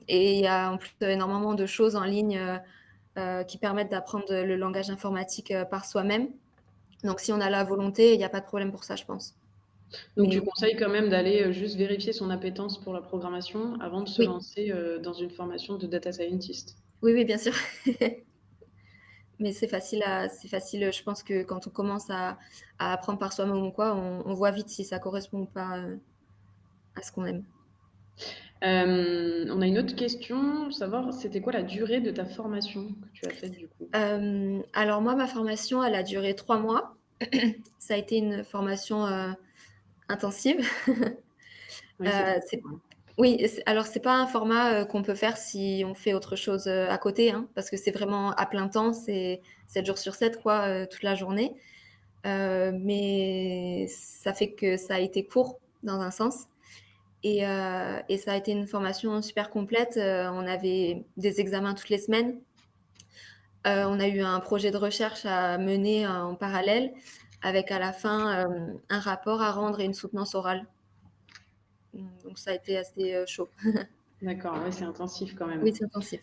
Speaker 4: et il y a en plus énormément de choses en ligne qui permettent d'apprendre le langage informatique par soi-même. Donc, si on a la volonté, il n'y a pas de problème pour ça, je pense.
Speaker 1: Donc,
Speaker 4: Mais
Speaker 1: tu conseilles quand même d'aller juste vérifier son appétence pour la programmation avant de se
Speaker 4: oui,
Speaker 1: lancer dans une formation de data scientist.
Speaker 4: oui, oui, bien sûr. Mais c'est facile, je pense que quand on commence à apprendre par soi-même ou quoi, on voit vite si ça correspond ou pas à ce qu'on aime.
Speaker 1: On a une autre question, savoir c'était quoi la durée de ta formation que tu as faite du coup?
Speaker 4: Alors moi, ma formation, elle a duré 3 mois. Ça a été une formation intensive.
Speaker 1: Oui, c'est
Speaker 4: C'est oui, alors c'est pas un format qu'on peut faire si on fait autre chose à côté, hein, parce que c'est vraiment à plein temps, c'est 7 jours sur 7, quoi, toute la journée. Mais ça fait que ça a été court dans un sens. Et ça a été une formation super complète. On avait des examens toutes les semaines. On a eu un projet de recherche à mener en parallèle, avec à la fin un rapport à rendre et une soutenance orale. Donc ça a été assez chaud.
Speaker 1: D'accord, ouais, c'est intensif quand même.
Speaker 4: Oui, c'est intensif.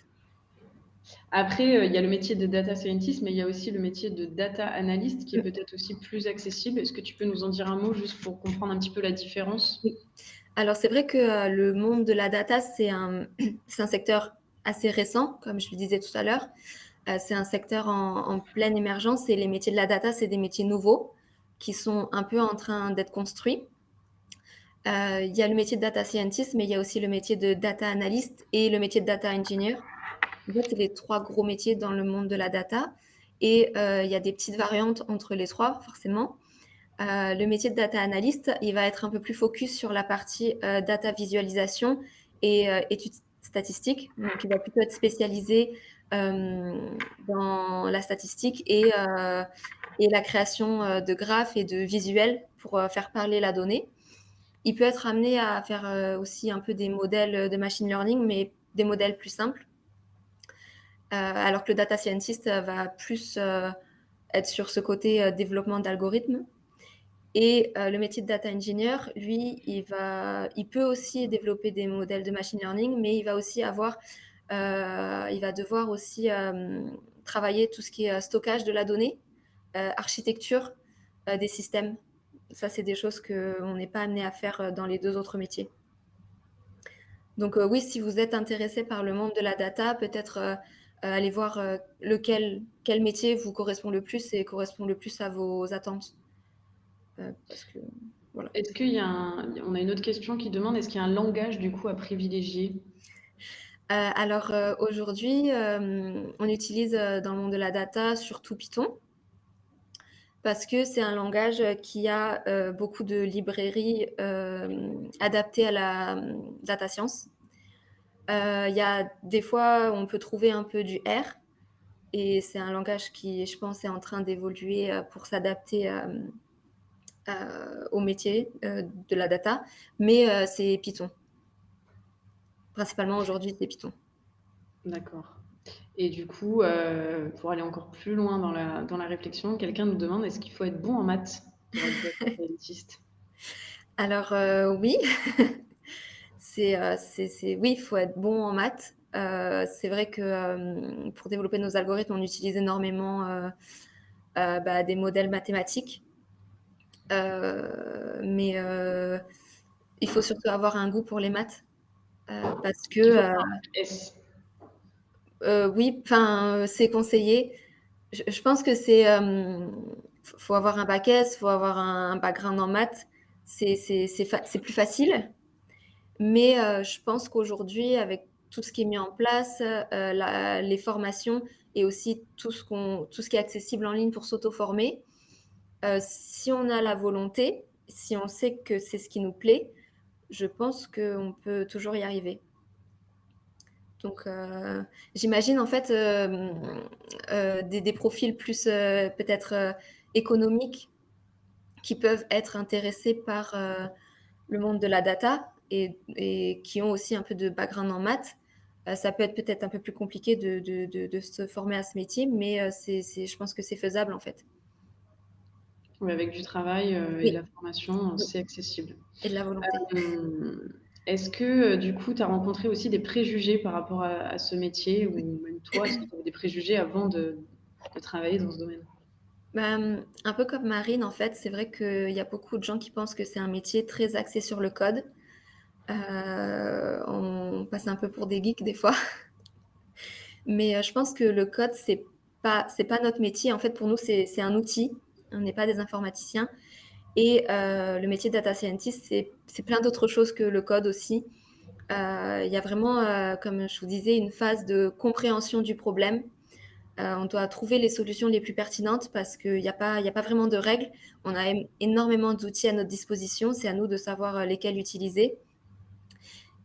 Speaker 1: Après, il y a le métier de data scientist, mais il y a aussi le métier de data analyst qui est peut-être aussi plus accessible. Est-ce que tu peux nous en dire un mot juste pour comprendre un petit peu la différence?
Speaker 4: Oui. Alors c'est vrai que le monde de la data, c'est un secteur assez récent, comme je le disais tout à l'heure. C'est un secteur en pleine émergence et les métiers de la data, c'est des métiers nouveaux qui sont un peu en train d'être construits. Il y a le métier de data scientist, mais il y a aussi le métier de data analyst et le métier de data engineer. En fait, c'est les 3 gros métiers dans le monde de la data et il y a des petites variantes entre les 3 forcément. Le métier de data analyst, il va être un peu plus focus sur la partie data visualisation et études statistiques. Donc, il va plutôt être spécialisé dans la statistique et la création de graphes et de visuels pour faire parler la donnée. Il peut être amené à faire aussi un peu des modèles de machine learning, mais des modèles plus simples. Alors que le data scientist va plus être sur ce côté développement d'algorithmes. Et le métier de data engineer, lui, il peut aussi développer des modèles de machine learning, mais il va aussi il va devoir aussi travailler tout ce qui est stockage de la donnée, architecture des systèmes. Ça, c'est des choses qu'on n'est pas amené à faire dans les 2 autres métiers. Donc oui, si vous êtes intéressé par le monde de la data, peut-être aller voir quel métier vous correspond le plus et correspond le plus à vos attentes. Parce que voilà.
Speaker 1: Est-ce qu'il y a on a une autre question qui demande, est-ce qu'il y a un langage du coup à privilégier?
Speaker 4: Alors aujourd'hui, on utilise dans le monde de la data surtout Python parce que c'est un langage qui a beaucoup de librairies adaptées à la data science. Il y a des fois, on peut trouver un peu du R et c'est un langage qui, je pense, est en train d'évoluer pour s'adapter au métier de la data, mais c'est Python. Principalement aujourd'hui, c'est Python.
Speaker 1: D'accord. Et du coup, pour aller encore plus loin dans la réflexion, quelqu'un nous demande est-ce qu'il faut être bon en maths pour être data scientist?
Speaker 4: Alors, oui, oui, il faut être bon en maths. C'est vrai que pour développer nos algorithmes, on utilise énormément des modèles mathématiques. Mais il faut surtout avoir un goût pour les maths parce
Speaker 1: Il
Speaker 4: que
Speaker 1: faut avoir un S.
Speaker 4: oui, enfin, c'est conseillé. Je pense que faut avoir un bac S, faut avoir un background en maths. C'est plus facile. Mais je pense qu'aujourd'hui, avec tout ce qui est mis en place, les formations et aussi tout ce qui est accessible en ligne pour s'auto-former, si on a la volonté, si on sait que c'est ce qui nous plaît, je pense qu'on peut toujours y arriver. Donc, j'imagine en fait des profils plus peut-être économiques qui peuvent être intéressés par le monde de la data et qui ont aussi un peu de background en maths. Ça peut être peut-être un peu plus compliqué de se former à ce métier, mais je pense que c'est faisable en fait.
Speaker 1: Oui, avec du travail et de la
Speaker 4: Oui,
Speaker 1: formation,
Speaker 4: oui,
Speaker 1: c'est accessible.
Speaker 4: et de la volonté.
Speaker 1: Est-ce que du coup, tu as rencontré aussi des préjugés par rapport à ce métier ou même toi, est-ce que tu avais des préjugés avant de travailler dans ce domaine?
Speaker 4: Un peu comme Marine, en fait, c'est vrai qu'il y a beaucoup de gens qui pensent que c'est un métier très axé sur le code. On passe un peu pour des geeks des fois. Mais je pense que le code, c'est pas notre métier. En fait, pour nous, c'est un outil. On n'est pas des informaticiens. Et le métier de data scientist, c'est plein d'autres choses que le code aussi. Il y a vraiment, comme je vous disais, une phase de compréhension du problème. On doit trouver les solutions les plus pertinentes parce qu'il n'y a pas vraiment de règles. On a énormément d'outils à notre disposition. C'est à nous de savoir lesquels utiliser.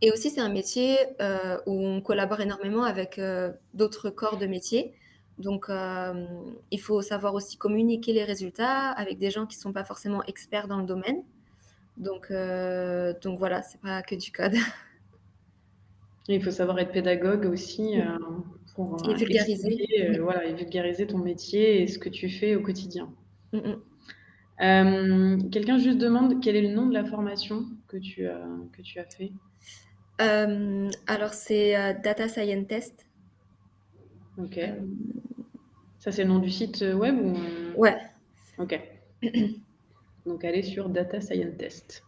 Speaker 4: Et aussi, c'est un métier où on collabore énormément avec d'autres corps de métier. Donc, il faut savoir aussi communiquer les résultats avec des gens qui ne sont pas forcément experts dans le domaine. Donc voilà, c'est pas que du code.
Speaker 1: Il faut savoir être pédagogue aussi pour
Speaker 4: Et vulgariser.
Speaker 1: expliquer voilà, et vulgariser ton métier et ce que tu fais au quotidien.
Speaker 4: Mm, mm.
Speaker 1: Quelqu'un juste demande quel est le nom de la formation que tu as fait.
Speaker 4: Alors, c'est Data Scientist.
Speaker 1: Ok. Ça, c'est le nom du site web ou
Speaker 4: Ouais.
Speaker 1: Ok. Donc, allez sur Data Scientist.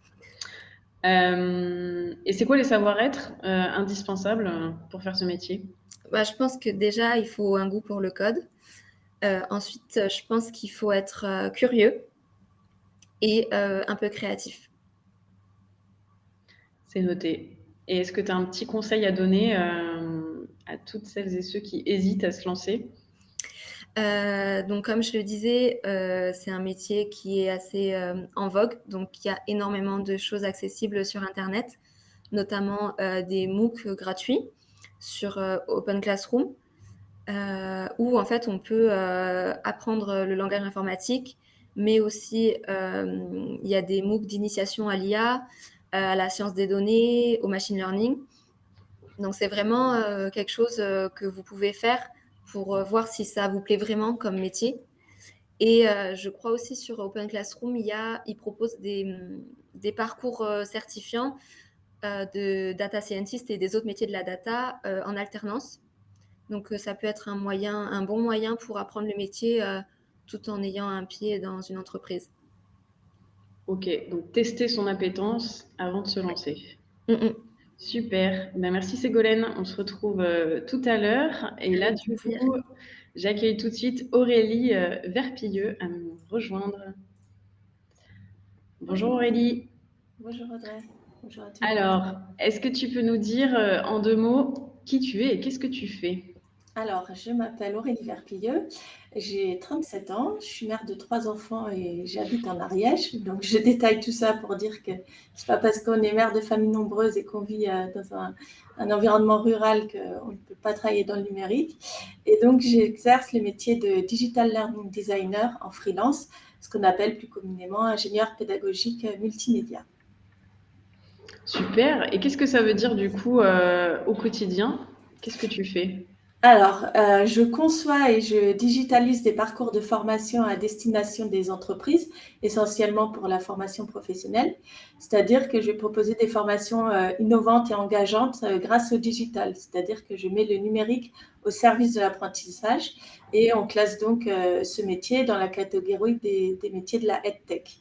Speaker 1: Et c'est quoi les savoir-être indispensables pour faire ce métier?
Speaker 4: Je pense que déjà, il faut un goût pour le code. Ensuite, je pense qu'il faut être curieux et un peu créatif.
Speaker 1: C'est noté. Et est-ce que tu as un petit conseil à donner à toutes celles et ceux qui hésitent à se lancer?
Speaker 4: Donc, comme je le disais, c'est un métier qui est assez en vogue. Donc, il y a énormément de choses accessibles sur Internet, notamment des MOOC gratuits sur Open Classroom, où en fait on peut apprendre le langage informatique, mais aussi il y a des MOOC d'initiation à l'IA, à la science des données, au machine learning. Donc, c'est vraiment quelque chose que vous pouvez faire pour voir si ça vous plaît vraiment comme métier. Et je crois aussi sur Open Classroom, ils proposent des parcours certifiants de data scientist et des autres métiers de la data en alternance. Donc, ça peut être un bon moyen pour apprendre le métier tout en ayant un pied dans une entreprise.
Speaker 1: Ok, donc tester son appétence avant de se lancer.
Speaker 4: Mm-mm.
Speaker 1: Super. Ben, merci Ségolène. On se retrouve tout à l'heure. Et là,
Speaker 4: Avec
Speaker 1: du
Speaker 4: plaisir.
Speaker 1: coup, j'accueille tout de suite Aurélie Verpilleux à me rejoindre. Bonjour Aurélie.
Speaker 5: Bonjour Audrey. Bonjour à tout le monde.
Speaker 1: Alors, est-ce que tu peux nous dire en 2 mots qui tu es et qu'est-ce que tu fais?
Speaker 5: Alors, je m'appelle Aurélie Verpilleux, j'ai 37 ans, je suis mère de 3 enfants et j'habite en Ariège. Donc, je détaille tout ça pour dire que c'est pas parce qu'on est mère de famille nombreuse et qu'on vit dans un environnement rural qu'on ne peut pas travailler dans le numérique. Et donc, j'exerce le métier de Digital Learning Designer en freelance, ce qu'on appelle plus communément ingénieur pédagogique multimédia.
Speaker 1: Super. Et qu'est-ce que ça veut dire du coup au quotidien Qu'est-ce que tu fais?
Speaker 5: Alors, je conçois et je digitalise des parcours de formation à destination des entreprises, essentiellement pour la formation professionnelle. C'est-à-dire que je vais proposer des formations innovantes et engageantes grâce au digital. C'est-à-dire que je mets le numérique au service de l'apprentissage et on classe donc ce métier dans la catégorie des métiers de la EdTech.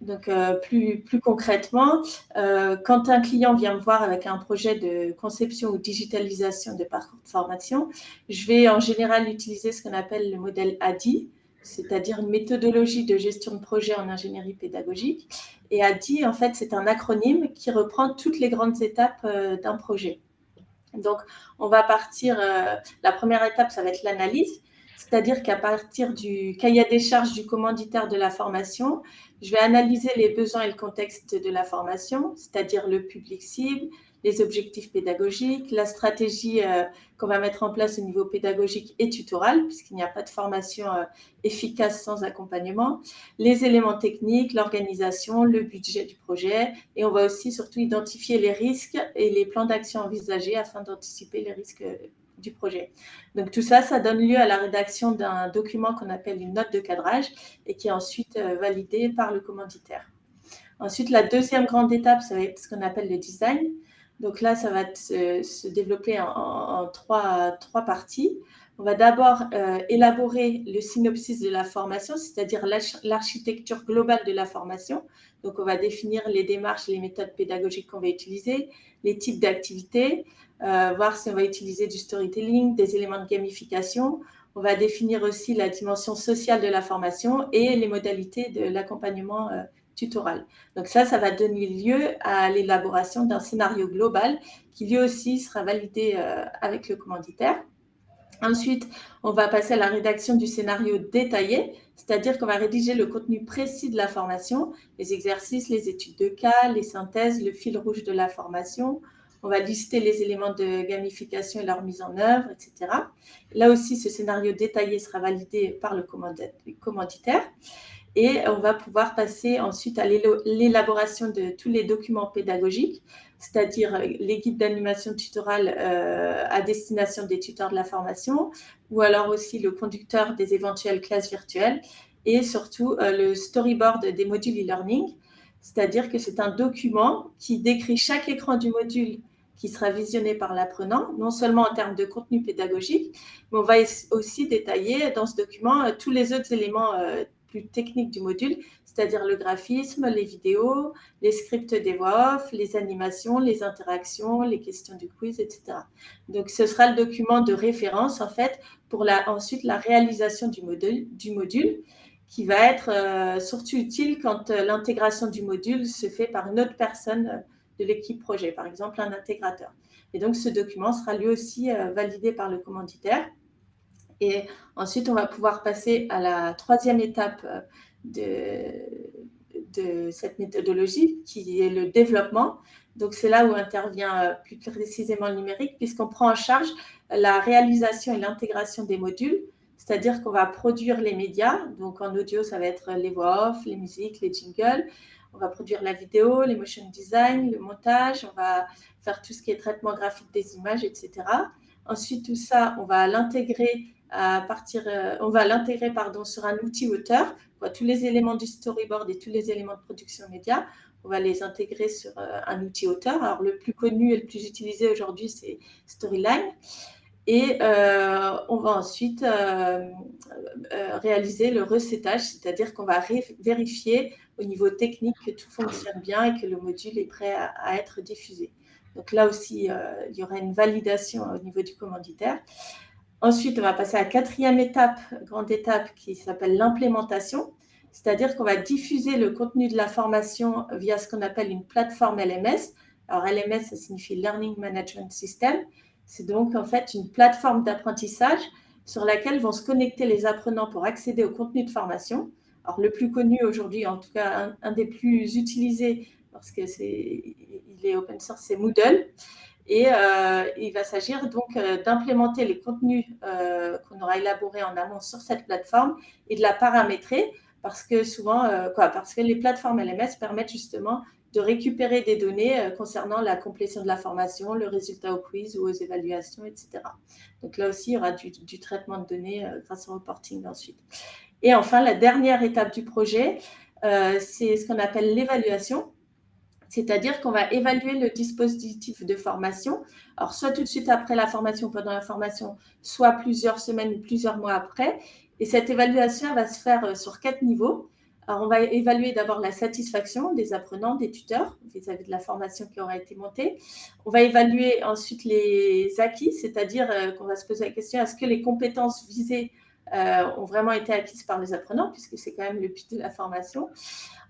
Speaker 5: Donc, plus concrètement, quand un client vient me voir avec un projet de conception ou digitalisation de parcours de formation, je vais en général utiliser ce qu'on appelle le modèle ADI, c'est-à-dire une méthodologie de gestion de projet en ingénierie pédagogique. Et ADI, en fait, c'est un acronyme qui reprend toutes les grandes étapes d'un projet. Donc, on va partir, la première étape, ça va être l'analyse, c'est-à-dire qu'à partir du cahier des charges du commanditaire de la formation, je vais analyser les besoins et le contexte de la formation, c'est-à-dire le public cible, les objectifs pédagogiques, la stratégie qu'on va mettre en place au niveau pédagogique et tutoral, puisqu'il n'y a pas de formation efficace sans accompagnement, les éléments techniques, l'organisation, le budget du projet, et on va aussi surtout identifier les risques et les plans d'action envisagés afin d'anticiper les risques du projet. Donc tout ça, ça donne lieu à la rédaction d'un document qu'on appelle une note de cadrage et qui est ensuite validée par le commanditaire. Ensuite, la deuxième grande étape, ça va être ce qu'on appelle le design. Donc là, ça va se développer en trois parties. On va d'abord élaborer le synopsis de la formation, c'est-à-dire l'architecture globale de la formation. Donc, on va définir les démarches, les méthodes pédagogiques qu'on va utiliser, les types d'activités, voir si on va utiliser du storytelling, des éléments de gamification. On va définir aussi la dimension sociale de la formation et les modalités de l'accompagnement tutoral. Donc ça va donner lieu à l'élaboration d'un scénario global qui lui aussi sera validé avec le commanditaire. Ensuite, on va passer à la rédaction du scénario détaillé, c'est-à-dire qu'on va rédiger le contenu précis de la formation, les exercices, les études de cas, les synthèses, le fil rouge de la formation. On va lister les éléments de gamification et leur mise en œuvre, etc. Là aussi, ce scénario détaillé sera validé par le commanditaire. Et on va pouvoir passer ensuite à l'élaboration de tous les documents pédagogiques, c'est-à-dire les guides d'animation tutorale à destination des tuteurs de la formation, ou alors aussi le conducteur des éventuelles classes virtuelles, et surtout le storyboard des modules e-learning, c'est-à-dire que c'est un document qui décrit chaque écran du module qui sera visionné par l'apprenant, non seulement en termes de contenu pédagogique, mais on va aussi détailler dans ce document tous les autres éléments plus techniques du module, c'est-à-dire le graphisme, les vidéos, les scripts des voix off, les animations, les interactions, les questions du quiz, etc. Donc, ce sera le document de référence, en fait, pour ensuite la réalisation du module qui va être surtout utile quand l'intégration du module se fait par une autre personne de l'équipe projet, par exemple un intégrateur. Et donc, ce document sera lui aussi validé par le commanditaire. Et ensuite, on va pouvoir passer à la troisième étape de cette méthodologie, qui est le développement. Donc, c'est là où intervient plus précisément le numérique, puisqu'on prend en charge la réalisation et l'intégration des modules, c'est-à-dire qu'on va produire les médias. Donc, en audio, ça va être les voix off, les musiques, les jingles. On va produire la vidéo, les motion design, le montage. On va faire tout ce qui est traitement graphique des images, etc. Ensuite, tout ça, on va l'intégrer sur un outil auteur. Tous les éléments du storyboard et tous les éléments de production média, on va les intégrer sur un outil auteur. Alors, le plus connu et le plus utilisé aujourd'hui, c'est Storyline. Et on va ensuite réaliser le recettage, c'est-à-dire qu'on va vérifier au niveau technique que tout fonctionne bien et que le module est prêt à être diffusé. Donc là aussi, il y aura une validation au niveau du commanditaire. Ensuite, on va passer à la quatrième étape, grande étape, qui s'appelle l'implémentation. C'est-à-dire qu'on va diffuser le contenu de la formation via ce qu'on appelle une plateforme LMS. Alors, LMS, ça signifie Learning Management System. C'est donc en fait une plateforme d'apprentissage sur laquelle vont se connecter les apprenants pour accéder au contenu de formation. Alors, le plus connu aujourd'hui, en tout cas un des plus utilisés, parce qu'il est open source, c'est Moodle. Et il va s'agir donc d'implémenter les contenus qu'on aura élaborés en amont sur cette plateforme et de la paramétrer parce que souvent, parce que les plateformes LMS permettent justement de récupérer des données concernant la complétion de la formation, le résultat au quiz ou aux évaluations, etc. Donc là aussi, il y aura du traitement de données grâce au reporting ensuite. Et enfin, la dernière étape du projet, c'est ce qu'on appelle l'évaluation. C'est-à-dire qu'on va évaluer le dispositif de formation, alors soit tout de suite après la formation, pendant la formation, soit plusieurs semaines ou plusieurs mois après. Et cette évaluation va se faire sur 4 niveaux. Alors, on va évaluer d'abord la satisfaction des apprenants, des tuteurs, vis-à-vis de la formation qui aura été montée. On va évaluer ensuite les acquis, c'est-à-dire qu'on va se poser la question, est-ce que les compétences visées ont vraiment été acquises par les apprenants, puisque c'est quand même le but de la formation.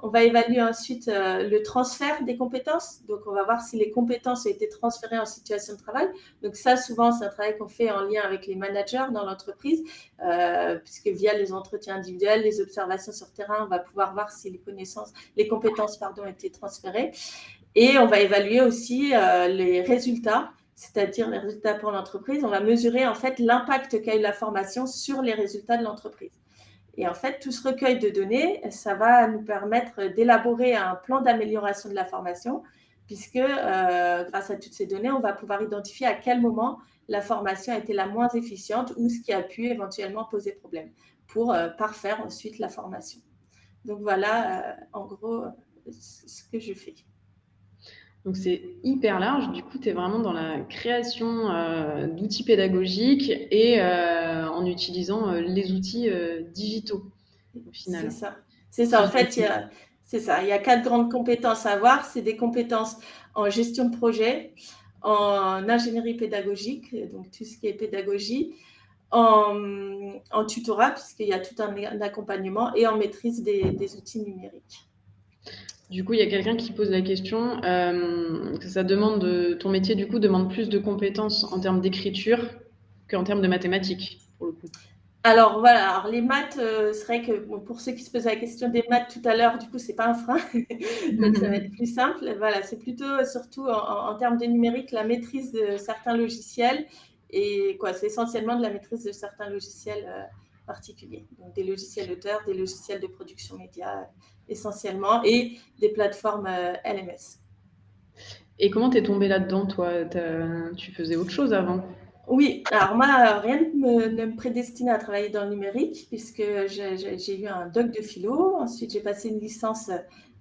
Speaker 5: On va évaluer ensuite le transfert des compétences. Donc, on va voir si les compétences ont été transférées en situation de travail. Donc, ça, souvent, c'est un travail qu'on fait en lien avec les managers dans l'entreprise, puisque via les entretiens individuels, les observations sur terrain, on va pouvoir voir si les compétences ont été transférées. Et on va évaluer aussi les résultats, c'est-à-dire les résultats pour l'entreprise. On va mesurer en fait l'impact qu'a eu la formation sur les résultats de l'entreprise. Et en fait, tout ce recueil de données, ça va nous permettre d'élaborer un plan d'amélioration de la formation, puisque grâce à toutes ces données, on va pouvoir identifier à quel moment la formation a été la moins efficiente ou ce qui a pu éventuellement poser problème pour parfaire ensuite la formation. Donc voilà, en gros, ce que je fais.
Speaker 1: Donc, c'est hyper large. Du coup, tu es vraiment dans la création d'outils pédagogiques et en utilisant les outils digitaux, au final.
Speaker 5: C'est ça. En fait, il y a 4 grandes compétences à avoir. C'est des compétences en gestion de projet, en ingénierie pédagogique, donc tout ce qui est pédagogie, en tutorat, puisqu'il y a tout un accompagnement, et en maîtrise des outils numériques.
Speaker 1: Du coup, il y a quelqu'un qui pose la question que ton métier du coup demande plus de compétences en termes d'écriture qu'en termes de mathématiques, pour le coup.
Speaker 5: Alors voilà, alors les maths, c'est vrai que pour ceux qui se posaient la question des maths tout à l'heure, du coup, c'est pas un frein, donc ça va être plus simple. Voilà, c'est plutôt surtout en termes de numérique, la maîtrise de certains logiciels et c'est essentiellement de la maîtrise de certains logiciels particuliers, donc des logiciels auteurs, des logiciels de production média essentiellement et des plateformes LMS.
Speaker 1: Et comment t'es tombée là-dedans, toi? Tu faisais autre chose avant?
Speaker 5: Oui, alors moi, rien ne me prédestinait à travailler dans le numérique puisque j'ai eu un doc de philo. Ensuite, j'ai passé une licence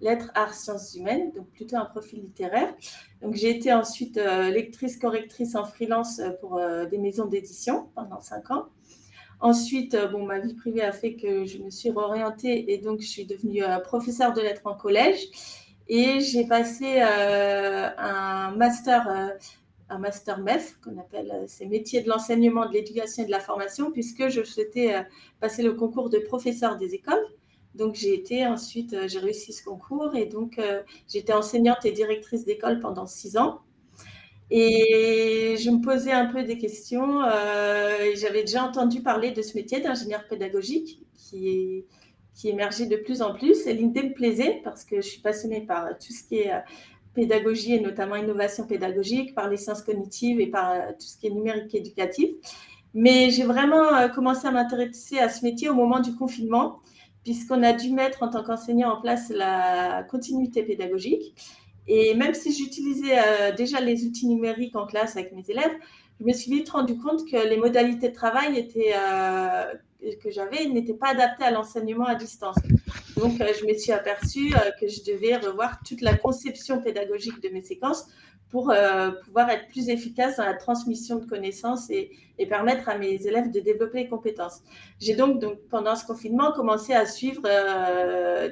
Speaker 5: lettres, arts, sciences humaines, donc plutôt un profil littéraire. Donc, j'ai été ensuite lectrice, correctrice en freelance pour des maisons d'édition pendant 5 ans. Ensuite, ma vie privée a fait que je me suis réorientée et donc je suis devenue professeure de lettres en collège. Et j'ai passé un master MEF, qu'on appelle ces métiers de l'enseignement, de l'éducation et de la formation, puisque je souhaitais passer le concours de professeur des écoles. Donc, j'ai réussi ce concours et donc j'ai été enseignante et directrice d'école pendant 6 ans. Et je me posais un peu des questions. J'avais déjà entendu parler de ce métier d'ingénieur pédagogique qui émergeait de plus en plus. Et l'idée me plaisait parce que je suis passionnée par tout ce qui est pédagogie et notamment innovation pédagogique, par les sciences cognitives et par tout ce qui est numérique éducatif. Mais j'ai vraiment commencé à m'intéresser à ce métier au moment du confinement, puisqu'on a dû mettre en tant qu'enseignant en place la continuité pédagogique. Et même si j'utilisais déjà les outils numériques en classe avec mes élèves, je me suis vite rendu compte que les modalités de travail que j'avais n'étaient pas adaptées à l'enseignement à distance. Donc, je me suis aperçue que je devais revoir toute la conception pédagogique de mes séquences pour pouvoir être plus efficace dans la transmission de connaissances et permettre à mes élèves de développer les compétences. J'ai donc pendant ce confinement, commencé à suivre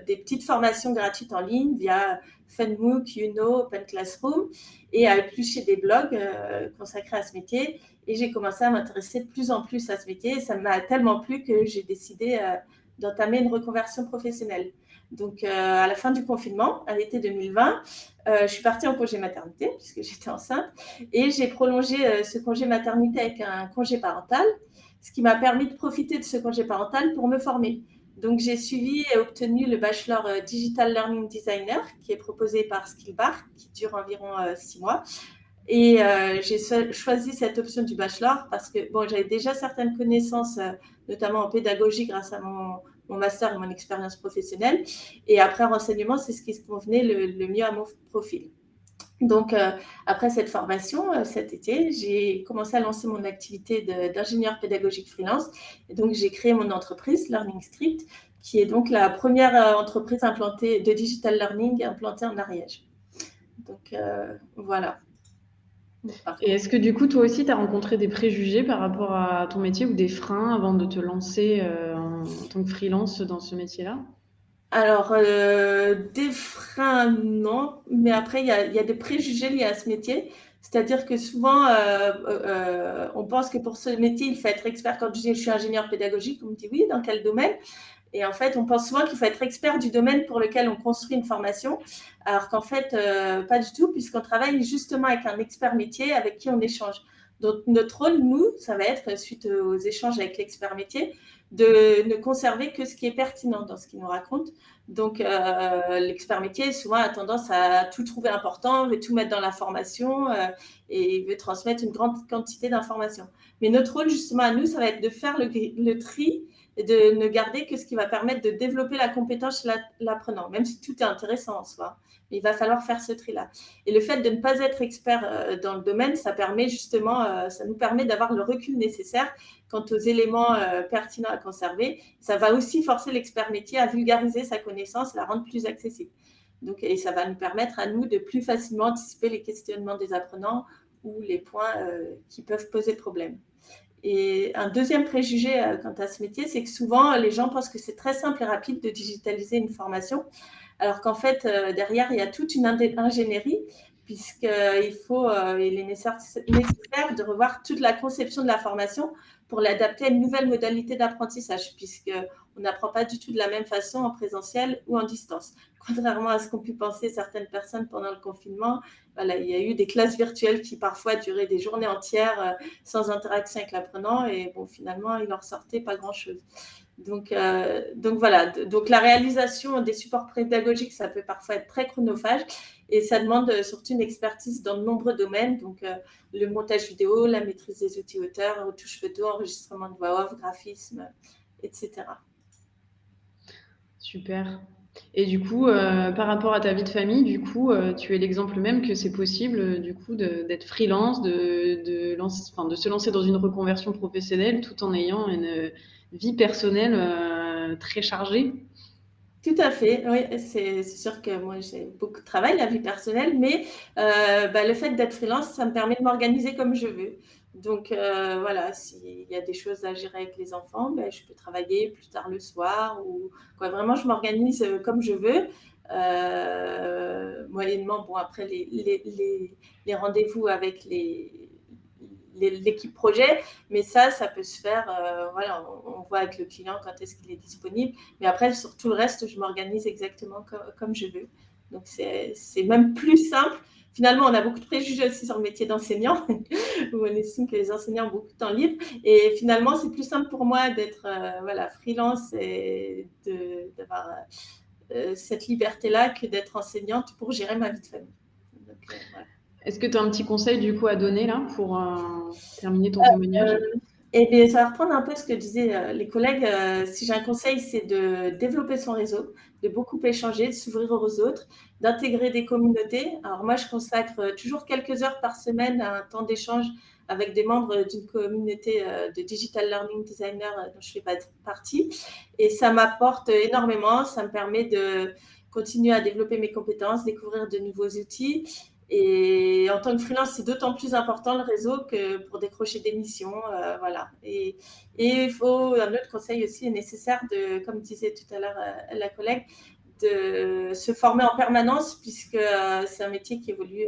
Speaker 5: des petites formations gratuites en ligne via Funmook, Youno, Open Classroom et à éplucher des blogs consacrés à ce métier. Et j'ai commencé à m'intéresser de plus en plus à ce métier et ça m'a tellement plu que j'ai décidé d'entamer une reconversion professionnelle. Donc, à la fin du confinement, à l'été 2020, je suis partie en congé maternité puisque j'étais enceinte et j'ai prolongé ce congé maternité avec un congé parental, ce qui m'a permis de profiter de ce congé parental pour me former. Donc, j'ai suivi et obtenu le bachelor Digital Learning Designer qui est proposé par Skillbar, qui dure environ 6 mois. Et j'ai choisi cette option du bachelor parce que j'avais déjà certaines connaissances, notamment en pédagogie grâce à mon mon master et mon expérience professionnelle. Et après, renseignement, c'est ce qui se convenait le mieux à mon profil. Donc, après cette formation, cet été, j'ai commencé à lancer mon activité d'ingénieur pédagogique freelance. Et donc, j'ai créé mon entreprise, Learning Script, qui est donc la première entreprise implantée de digital learning implantée en Ariège. Donc, voilà.
Speaker 1: Et est-ce que du coup, toi aussi, tu as rencontré des préjugés par rapport à ton métier ou des freins avant de te lancer en tant que freelance dans ce métier-là?
Speaker 5: Alors, des freins, non, mais après, il y a des préjugés liés à ce métier. C'est-à-dire que souvent, on pense que pour ce métier, il faut être expert. Quand je dis je suis ingénieur pédagogique, on me dit oui, dans quel domaine? Et en fait, on pense souvent qu'il faut être expert du domaine pour lequel on construit une formation, alors qu'en fait, pas du tout, puisqu'on travaille justement avec un expert métier avec qui on échange. Donc, notre rôle, nous, ça va être, suite aux échanges avec l'expert métier, de ne conserver que ce qui est pertinent dans ce qu'il nous raconte. Donc, l'expert métier, souvent, a tendance à tout trouver important, veut tout mettre dans la formation et veut transmettre une grande quantité d'informations. Mais notre rôle, justement, à nous, ça va être de faire le tri et de ne garder que ce qui va permettre de développer la compétence chez l'apprenant, même si tout est intéressant en soi. Mais il va falloir faire ce tri-là. Et le fait de ne pas être expert dans le domaine, ça permet justement, ça nous permet d'avoir le recul nécessaire quant aux éléments pertinents à conserver. Ça va aussi forcer l'expert métier à vulgariser sa connaissance, la rendre plus accessible. Donc, et ça va nous permettre à nous de plus facilement anticiper les questionnements des apprenants ou les points qui peuvent poser problème. Et un deuxième préjugé quant à ce métier, c'est que souvent, les gens pensent que c'est très simple et rapide de digitaliser une formation, alors qu'en fait, derrière, il y a toute une ingénierie, puisqu'il est nécessaire de revoir toute la conception de la formation pour l'adapter à une nouvelle modalité d'apprentissage, puisqu'on n'apprend pas du tout de la même façon en présentiel ou en distance. Contrairement à ce qu'ont pu penser certaines personnes pendant le confinement, voilà, il y a eu des classes virtuelles qui parfois duraient des journées entières sans interaction avec l'apprenant et bon, finalement, il n'en ressortait pas grand-chose. Donc voilà, donc la réalisation des supports pédagogiques, ça peut parfois être très chronophage et ça demande surtout une expertise dans de nombreux domaines, donc le montage vidéo, la maîtrise des outils auteurs, retouche photo, enregistrement de voix off, graphisme, etc.
Speaker 1: Super. Et du coup, par rapport à ta vie de famille, du coup, tu es l'exemple même que c'est possible, du coup, d'être freelance, de se lancer dans une reconversion professionnelle tout en ayant une vie personnelle très chargée.
Speaker 5: Tout à fait, oui, c'est sûr que moi j'ai beaucoup de travail, la vie personnelle, mais le fait d'être freelance, ça me permet de m'organiser comme je veux. Donc voilà, s'il y a des choses à gérer avec les enfants, je peux travailler plus tard le soir ou quoi. Vraiment, je m'organise comme je veux. Moyennement, bon, après les rendez-vous avec l'équipe projet, mais ça peut se faire, voilà, on voit avec le client quand est-ce qu'il est disponible, mais après, sur tout le reste, je m'organise exactement comme je veux. Donc, c'est même plus simple. Finalement, on a beaucoup de préjugés aussi sur le métier d'enseignant, où on estime que les enseignants ont beaucoup de temps libre, et finalement, c'est plus simple pour moi d'être freelance et d'avoir cette liberté-là que d'être enseignante pour gérer ma vie de famille. Donc, voilà.
Speaker 1: Est-ce que tu as un petit conseil du coup à donner là pour terminer ton témoignage?
Speaker 5: Et bien, ça va reprendre un peu ce que disaient les collègues. Si j'ai un conseil, c'est de développer son réseau, de beaucoup échanger, de s'ouvrir aux autres, d'intégrer des communautés. Alors moi, je consacre toujours quelques heures par semaine à un temps d'échange avec des membres d'une communauté de digital learning designer dont je fais partie. Et ça m'apporte énormément. Ça me permet de continuer à développer mes compétences, découvrir de nouveaux outils. Et en tant que freelance, c'est d'autant plus important le réseau que pour décrocher des missions. Voilà. Et il faut, un autre conseil aussi est nécessaire comme disait tout à l'heure la collègue, de se former en permanence puisque c'est un métier qui évolue.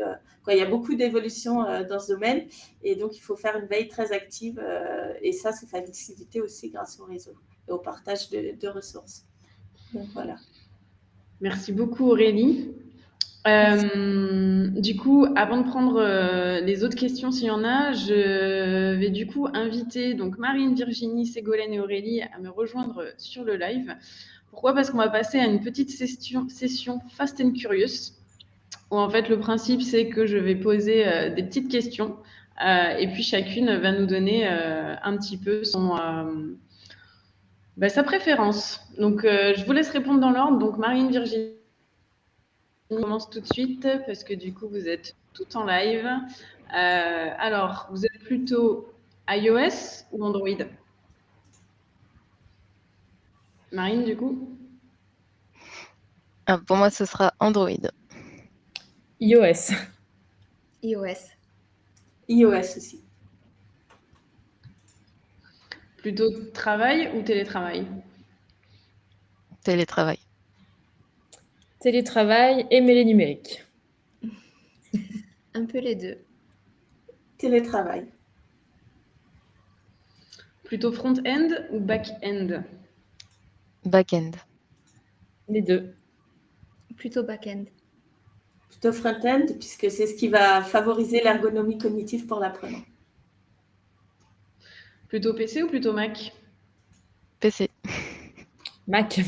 Speaker 5: Il y a beaucoup d'évolutions dans ce domaine et donc il faut faire une veille très active et ça, c'est facilité aussi grâce au réseau et au partage de ressources. Donc voilà.
Speaker 1: Merci beaucoup Aurélie. Du coup, avant de prendre les autres questions s'il y en a, je vais du coup inviter donc Marine, Virginie, Ségolène et Aurélie à me rejoindre sur le live. Pourquoi ? Parce qu'on va passer à une petite session Fast and Curious, où en fait le principe c'est que je vais poser des petites questions et puis chacune va nous donner un petit peu Sa préférence. Donc, je vous laisse répondre dans l'ordre. Donc, Marine, Virginie, on commence tout de suite parce que du coup, vous êtes tout en live. Alors, vous êtes plutôt iOS ou Android? Marine, du coup?
Speaker 2: Pour moi, ce sera Android.
Speaker 3: iOS.
Speaker 4: iOS.
Speaker 5: iOS aussi.
Speaker 1: Plutôt travail ou télétravail?
Speaker 2: Télétravail.
Speaker 3: Télétravail et mêlée numérique.
Speaker 4: Un peu les deux.
Speaker 5: Télétravail.
Speaker 1: Plutôt front-end ou back-end?
Speaker 2: Back-end.
Speaker 3: Les deux.
Speaker 4: Plutôt back-end.
Speaker 5: Plutôt front-end, puisque c'est ce qui va favoriser l'ergonomie cognitive pour l'apprenant.
Speaker 1: Plutôt PC ou plutôt Mac?
Speaker 2: PC.
Speaker 3: Mac.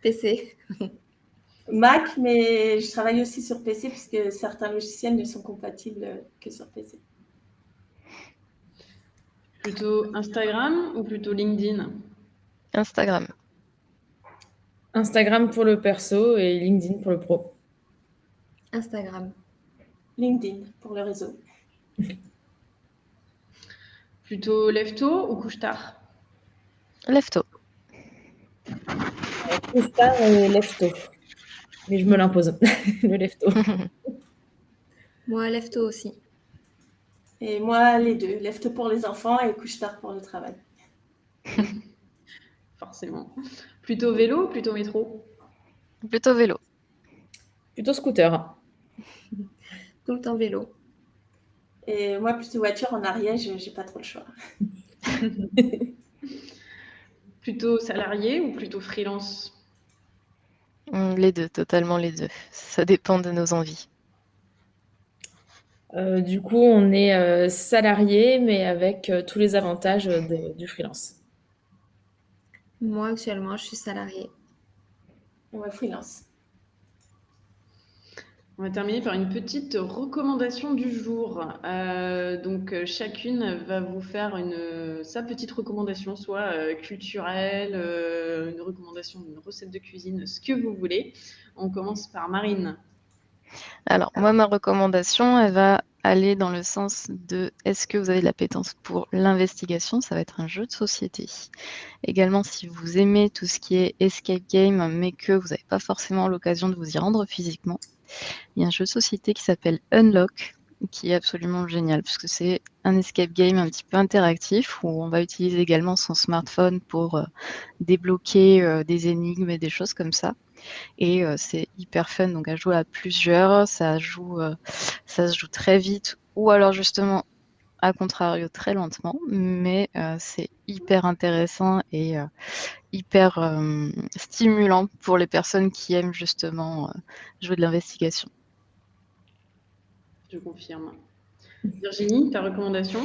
Speaker 4: PC.
Speaker 5: Mac, mais je travaille aussi sur PC, puisque certains logiciels ne sont compatibles que sur PC.
Speaker 1: Plutôt Instagram ou plutôt LinkedIn?
Speaker 2: Instagram.
Speaker 3: Instagram pour le perso et LinkedIn pour le pro.
Speaker 4: Instagram.
Speaker 5: LinkedIn pour le réseau.
Speaker 1: Plutôt lève-tôt ou couche-tard?
Speaker 2: Lève-tôt.
Speaker 3: Couche-tard et lève-tôt. Mais je me l'impose, le lève-tôt.
Speaker 4: Moi, lève-tôt aussi.
Speaker 5: Et moi, les deux. Lève-tôt pour les enfants et couche-tard pour le travail.
Speaker 1: Forcément. Plutôt vélo ou plutôt métro?
Speaker 2: Plutôt vélo.
Speaker 3: Plutôt scooter.
Speaker 4: Tout le temps vélo.
Speaker 5: Et moi, plutôt voiture en Ariège, j'ai pas trop le choix.
Speaker 1: Plutôt salarié ou plutôt freelance?
Speaker 2: Les deux, totalement les deux. Ça dépend de nos envies.
Speaker 3: Du coup, on est salarié, mais avec tous les avantages du freelance.
Speaker 4: Moi, actuellement, je suis salariée.
Speaker 5: Ouais, freelance.
Speaker 1: On va terminer par une petite recommandation du jour. Donc, chacune va vous faire sa petite recommandation, soit culturelle, une recommandation d'une recette de cuisine, ce que vous voulez. On commence par Marine.
Speaker 2: Alors, moi, ma recommandation, elle va aller dans le sens de est-ce que vous avez de l'appétence pour l'investigation? Ça va être un jeu de société. Également, si vous aimez tout ce qui est escape game, mais que vous n'avez pas forcément l'occasion de vous y rendre physiquement, il y a un jeu de société qui s'appelle Unlock, qui est absolument génial, puisque c'est un escape game un petit peu interactif, où on va utiliser également son smartphone pour débloquer des énigmes et des choses comme ça. Et c'est hyper fun, donc à jouer à plusieurs, ça se joue très vite, ou alors justement, à contrario, très lentement, mais c'est hyper intéressant et hyper stimulant pour les personnes qui aiment justement jouer de l'investigation.
Speaker 1: Je confirme. Virginie, ta recommandation?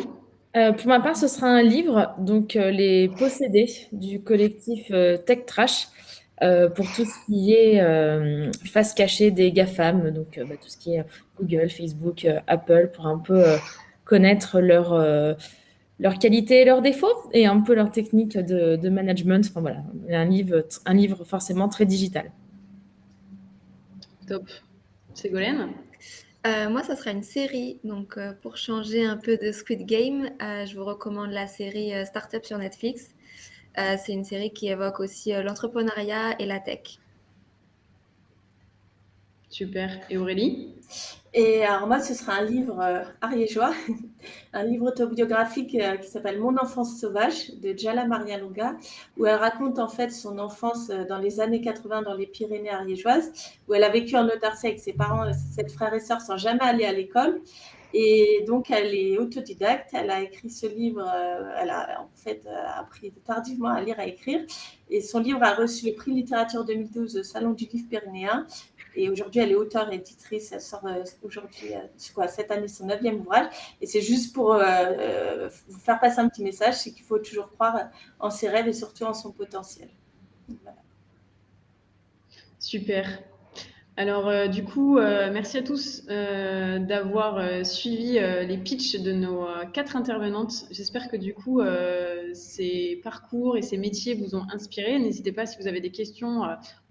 Speaker 3: Pour ma part, ce sera un livre, donc Les Possédés du collectif Tech Trash, pour tout ce qui est face cachée des GAFAM, donc tout ce qui est Google, Facebook, Apple, pour un peu connaître leurs qualités et leurs défauts et un peu leurs techniques de management. Enfin voilà, un livre forcément très digital.
Speaker 1: Top. Ségolène?
Speaker 4: Moi, ça sera une série. Donc, pour changer un peu de Squid Game, je vous recommande la série Startup sur Netflix. C'est une série qui évoque aussi l'entrepreneuriat et la tech.
Speaker 1: Super. Et Aurélie?
Speaker 5: Et alors moi, ce sera un livre ariégeois, un livre autobiographique qui s'appelle Mon enfance sauvage de Jala Marialonga, où elle raconte en fait son enfance dans les années 80 dans les Pyrénées ariégeoises, où elle a vécu en autarcie avec ses parents, ses 7 frères et sœurs sans jamais aller à l'école. Et donc, elle est autodidacte. Elle a écrit ce livre. Elle a en fait appris tardivement à lire et à écrire. Et son livre a reçu le prix littérature 2012 au Salon du Livre pyrénéen. Et aujourd'hui, elle est auteure et éditrice. Elle sort aujourd'hui, cette année, son 9e ouvrage. Et c'est juste pour vous faire passer un petit message, c'est qu'il faut toujours croire en ses rêves et surtout en son potentiel. Voilà.
Speaker 1: Super. Alors, du coup, merci à tous d'avoir suivi les pitchs de nos 4 intervenantes. J'espère que du coup, ces parcours et ces métiers vous ont inspiré. N'hésitez pas si vous avez des questions.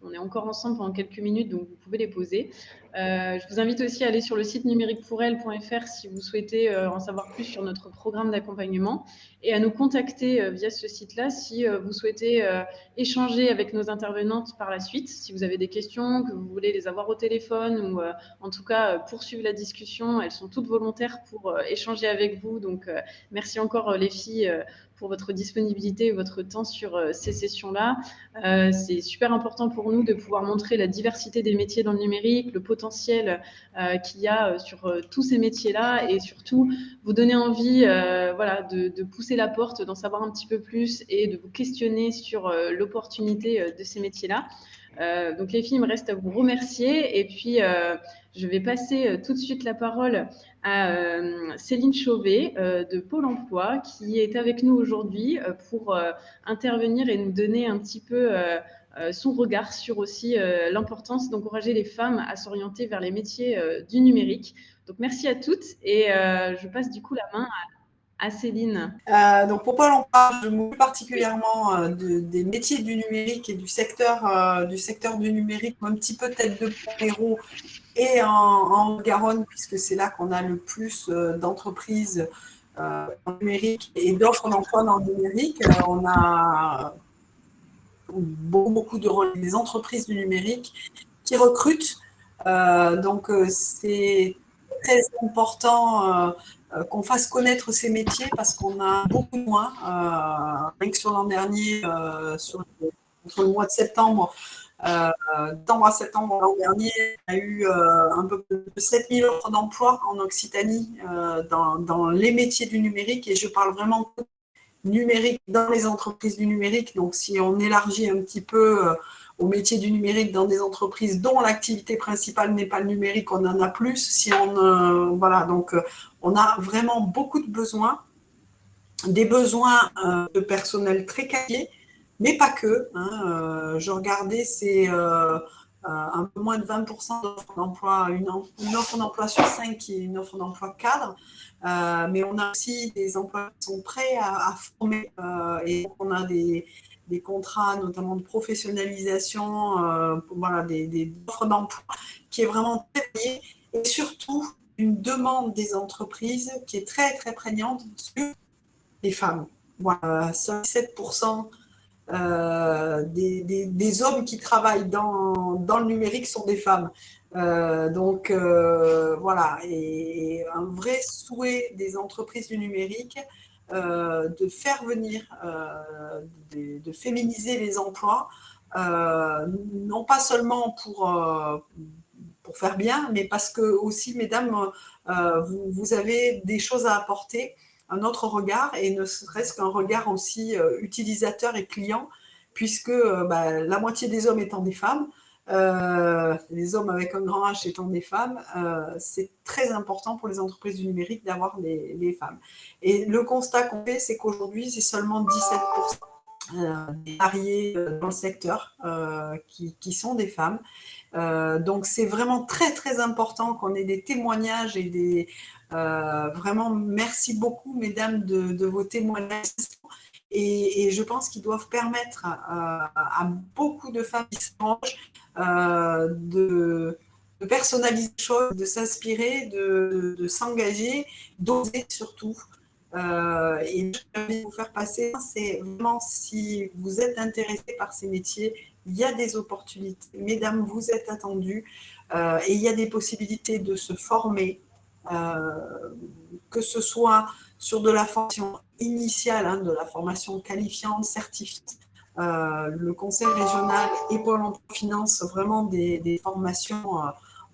Speaker 1: On est encore ensemble pendant quelques minutes, donc vous pouvez les poser. Je vous invite aussi à aller sur le site numériquepourelle.fr si vous souhaitez en savoir plus sur notre programme d'accompagnement et à nous contacter via ce site-là si vous souhaitez échanger avec nos intervenantes par la suite. Si vous avez des questions, que vous voulez les avoir au téléphone ou en tout cas poursuivre la discussion, elles sont toutes volontaires pour échanger avec vous. Donc, merci encore les filles pour votre disponibilité et votre temps sur ces sessions-là. C'est super important pour nous de pouvoir montrer la diversité des métiers dans le numérique, le potentiel qu'il y a sur tous ces métiers-là et surtout vous donner envie voilà, de pousser la porte, d'en savoir un petit peu plus et de vous questionner sur l'opportunité de ces métiers-là. Donc les filles, il me reste à vous remercier et puis je vais passer tout de suite la parole à Céline Chauvet de Pôle emploi qui est avec nous aujourd'hui pour intervenir et nous donner un petit peu son regard sur aussi l'importance d'encourager les femmes à s'orienter vers les métiers du numérique. Donc merci à toutes et je passe du coup la main à Céline.
Speaker 6: Donc pour Pôle emploi, je m'occupe particulièrement des métiers du numérique et du secteur du numérique, un petit peu tête de pont héros et en Garonne, puisque c'est là qu'on a le plus d'entreprises en numérique et d'offres d'emploi dans le numérique. On a beaucoup des entreprises du numérique qui recrutent. Donc c'est très important qu'on fasse connaître ces métiers parce qu'on a beaucoup moins. Rien que sur l'an dernier, entre le mois de septembre, à septembre l'an dernier, il y a eu un peu plus de 7000 offres d'emploi en Occitanie dans les métiers du numérique et je parle vraiment numérique dans les entreprises du numérique. Donc, si on élargit un petit peu au métier du numérique dans des entreprises dont l'activité principale n'est pas le numérique, on en a plus. Si on, voilà, donc on a vraiment beaucoup de besoins, des besoins de personnel très qualifié, mais pas que. Je regardais, c'est un peu moins de 20% d'offres d'emploi, une offre d'emploi sur 5 qui est une offre d'emploi cadre. Mais on a aussi des emplois qui sont prêts à former et on a des contrats notamment de professionnalisation, voilà, des offres d'emploi qui est vraiment très liée et surtout une demande des entreprises qui est très très prégnante sur les femmes. Voilà, 7% des hommes qui travaillent dans le numérique sont des femmes. Donc voilà, et un vrai souhait des entreprises du numérique de faire venir, de féminiser les emplois, non pas seulement pour faire bien, mais parce que aussi, mesdames, vous avez des choses à apporter, un autre regard, et ne serait-ce qu'un regard aussi utilisateur et client, puisque la moitié des hommes étant des femmes, les hommes avec un grand H étant des femmes, c'est très important pour les entreprises du numérique d'avoir les femmes. Et le constat qu'on fait, c'est qu'aujourd'hui, c'est seulement 17% des salariés dans le secteur qui sont des femmes. Donc, c'est vraiment très, très important qu'on ait des témoignages et vraiment, merci beaucoup, mesdames, de vos témoignages. Et je pense qu'ils doivent permettre à beaucoup de femmes qui s'arrangent de personnaliser les choses, de s'inspirer, de s'engager, d'oser surtout. Et je vais vous faire passer, c'est vraiment si vous êtes intéressés par ces métiers, il y a des opportunités. Mesdames, vous êtes attendues et il y a des possibilités de se former, que ce soit sur de la formation initiale, de la formation qualifiante, certifiante. Le Conseil régional et Pôle emploi finance vraiment des formations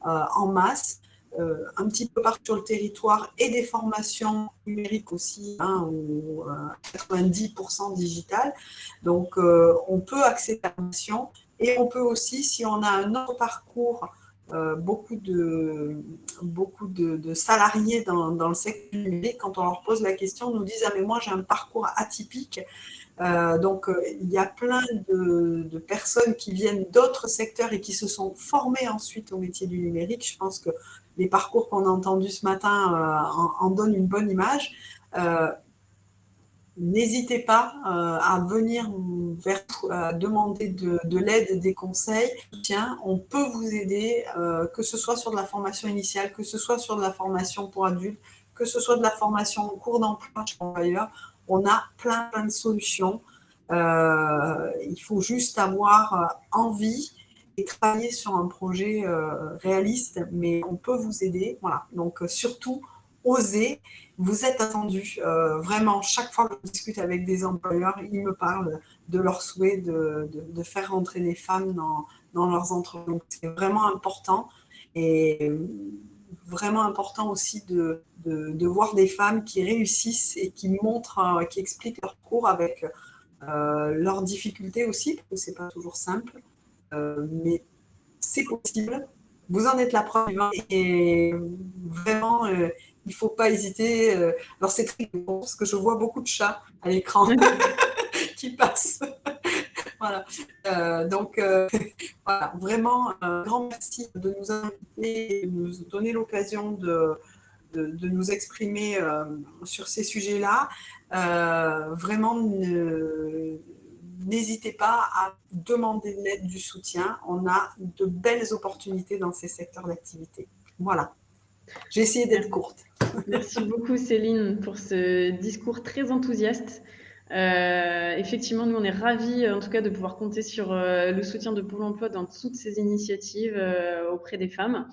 Speaker 6: en masse, un petit peu partout sur le territoire, et des formations numériques aussi, ou 90% digitales. Donc, on peut accéder à la formation et on peut aussi, si on a un autre parcours beaucoup de salariés dans le secteur du numérique, quand on leur pose la question, nous disent « Ah, mais moi, j'ai un parcours atypique ». Donc, il y a plein de personnes qui viennent d'autres secteurs et qui se sont formées ensuite au métier du numérique. Je pense que les parcours qu'on a entendus ce matin en donnent une bonne image. N'hésitez pas à venir demander de l'aide, des conseils. Tiens, on peut vous aider, que ce soit sur de la formation initiale, que ce soit sur de la formation pour adultes, que ce soit de la formation en cours d'emploi chez l'employeur. On a plein de solutions. Il faut juste avoir envie et travailler sur un projet réaliste, mais on peut vous aider. Voilà. Donc, surtout, osez. Vous êtes attendus. Vraiment, chaque fois que je discute avec des employeurs, ils me parlent de leur souhait de faire rentrer des femmes dans leurs entreprises. Donc, c'est vraiment important. Et vraiment important aussi de voir des femmes qui réussissent et qui montrent, qui expliquent leur cours avec leurs difficultés aussi, parce que c'est pas toujours simple. Mais c'est possible. Vous en êtes la preuve. Et vraiment, il ne faut pas hésiter. Alors, c'est très bon parce que je vois beaucoup de chats à l'écran qui passent. Voilà. Donc, voilà, vraiment, un grand merci de nous inviter et de nous donner l'occasion de nous exprimer sur ces sujets-là. Vraiment, n'hésitez pas à demander de l'aide, du soutien. On a de belles opportunités dans ces secteurs d'activité. Voilà. J'ai essayé d'être courte.
Speaker 1: Merci beaucoup Céline pour ce discours très enthousiaste. Effectivement, nous on est ravis en tout cas de pouvoir compter sur le soutien de Pôle emploi dans toutes ces initiatives auprès des femmes.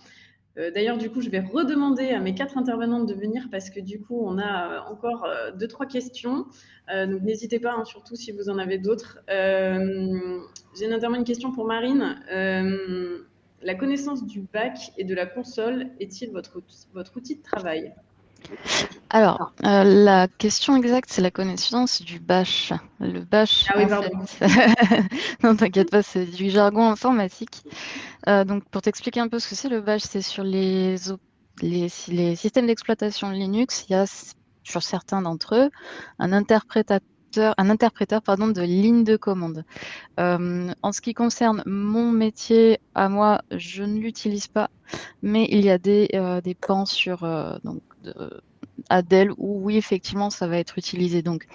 Speaker 1: D'ailleurs, du coup, je vais redemander à mes 4 intervenantes de venir parce que du coup, on a encore 2-3 questions. Donc, n'hésitez pas, hein, surtout si vous en avez d'autres. J'ai notamment une question pour Marine. La connaissance du bac et de la console est-il votre outil de travail ?
Speaker 2: Alors, la question exacte, c'est la connaissance du bash. Le bash,
Speaker 1: Ah oui,
Speaker 2: en
Speaker 1: pardon.
Speaker 2: fait... Non, t'inquiète pas, c'est du jargon informatique. Donc, pour t'expliquer un peu ce que c'est le bash, c'est sur les systèmes d'exploitation Linux, il y a sur certains d'entre eux un interpréteur de ligne de commande. En ce qui concerne mon métier, à moi, je ne l'utilise pas, mais il y a des pans sur Adèle où oui, effectivement, ça va être utilisé. Donc,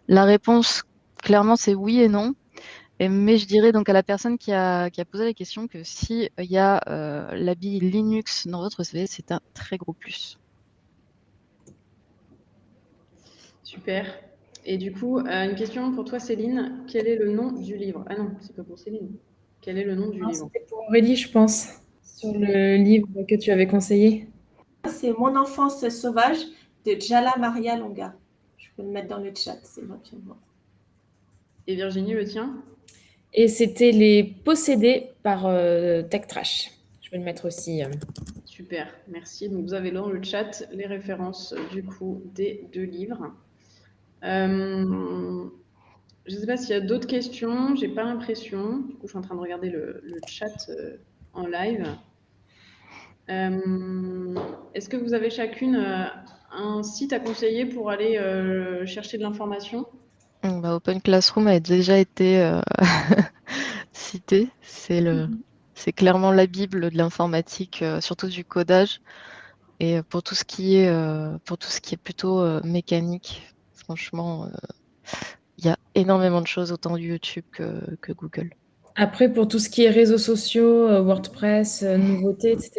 Speaker 2: la réponse, clairement, c'est oui et non. Mais je dirais donc à la personne qui a posé la question que si il y a l'habit Linux dans votre CV, c'est un très gros plus.
Speaker 1: Super. Et du coup, une question pour toi, Céline. Quel est le nom du livre ? Ah non, c'est pas pour Céline. Quel est le nom du livre ?
Speaker 3: C'était pour Aurélie, je pense, sur le livre que tu avais conseillé.
Speaker 5: C'est Mon enfance sauvage de Jala Maria Longa. Je peux le mettre dans le chat, c'est éventuellement.
Speaker 1: Et Virginie, le tien ?
Speaker 3: Et c'était Les Possédés par Tech Trash. Je vais le mettre aussi.
Speaker 1: Super, merci. Donc, vous avez dans le chat les références du coup des 2 livres. Je ne sais pas s'il y a d'autres questions, j'ai pas l'impression. Du coup, je suis en train de regarder le chat en live. Est-ce que vous avez chacune un site à conseiller pour aller chercher de l'information ?
Speaker 2: Open Classroom a déjà été cité. C'est clairement la Bible de l'informatique, surtout du codage. Et pour tout ce qui est plutôt mécanique, franchement, il y a énormément de choses, autant YouTube que Google.
Speaker 3: Après, pour tout ce qui est réseaux sociaux, WordPress, nouveautés, etc.,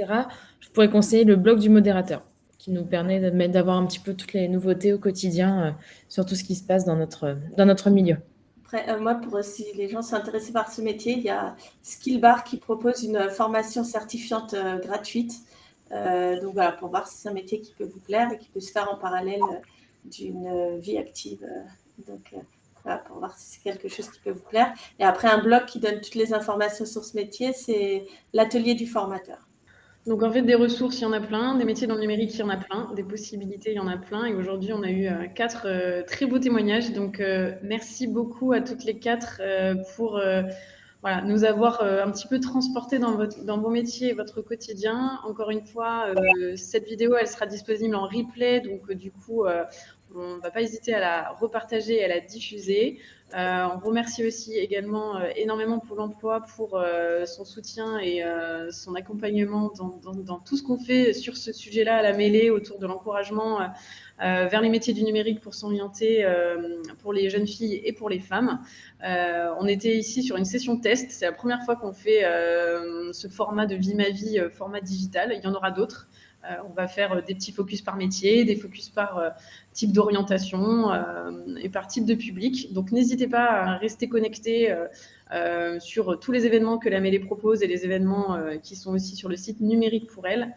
Speaker 3: je pourrais conseiller le blog du modérateur, qui nous permet d'avoir un petit peu toutes les nouveautés au quotidien sur tout ce qui se passe dans notre milieu.
Speaker 5: Après, moi, si les gens sont intéressés par ce métier, il y a Skillbar qui propose une formation certifiante gratuite. Donc voilà, pour voir si c'est un métier qui peut vous plaire et qui peut se faire en parallèle d'une vie active. Donc voilà, pour voir si c'est quelque chose qui peut vous plaire. Et après, un blog qui donne toutes les informations sur ce métier, c'est l'atelier du formateur.
Speaker 1: Donc en fait, des ressources, il y en a plein, des métiers dans le numérique, il y en a plein, des possibilités, il y en a plein. Et aujourd'hui, on a eu 4 très beaux témoignages. Donc merci beaucoup à toutes les 4 pour voilà, nous avoir un petit peu transporté dans vos métiers et votre quotidien. Encore une fois, cette vidéo, elle sera disponible en replay, donc du coup, on ne va pas hésiter à la repartager et à la diffuser. On remercie aussi également énormément Pôle emploi pour son soutien et son accompagnement dans tout ce qu'on fait sur ce sujet-là à la mêlée, autour de l'encouragement vers les métiers du numérique pour s'orienter pour les jeunes filles et pour les femmes. On était ici sur une session test. C'est la première fois qu'on fait ce format de Vie ma vie, format digital. Il y en aura d'autres. On va faire des petits focus par métier, des focus par type d'orientation et par type de public. Donc n'hésitez pas à rester connectés sur tous les événements que la mêlée propose et les événements qui sont aussi sur le site Numérique pour elle.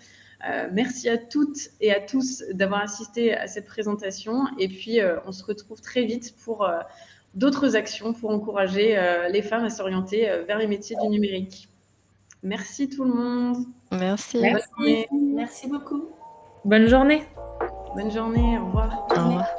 Speaker 1: Merci à toutes et à tous d'avoir assisté à cette présentation. Et puis, on se retrouve très vite pour d'autres actions pour encourager les femmes à s'orienter vers les métiers du numérique. Merci tout le monde.
Speaker 2: Merci.
Speaker 5: Merci beaucoup.
Speaker 3: Bonne journée.
Speaker 1: Bonne journée. Au revoir.
Speaker 2: Au revoir.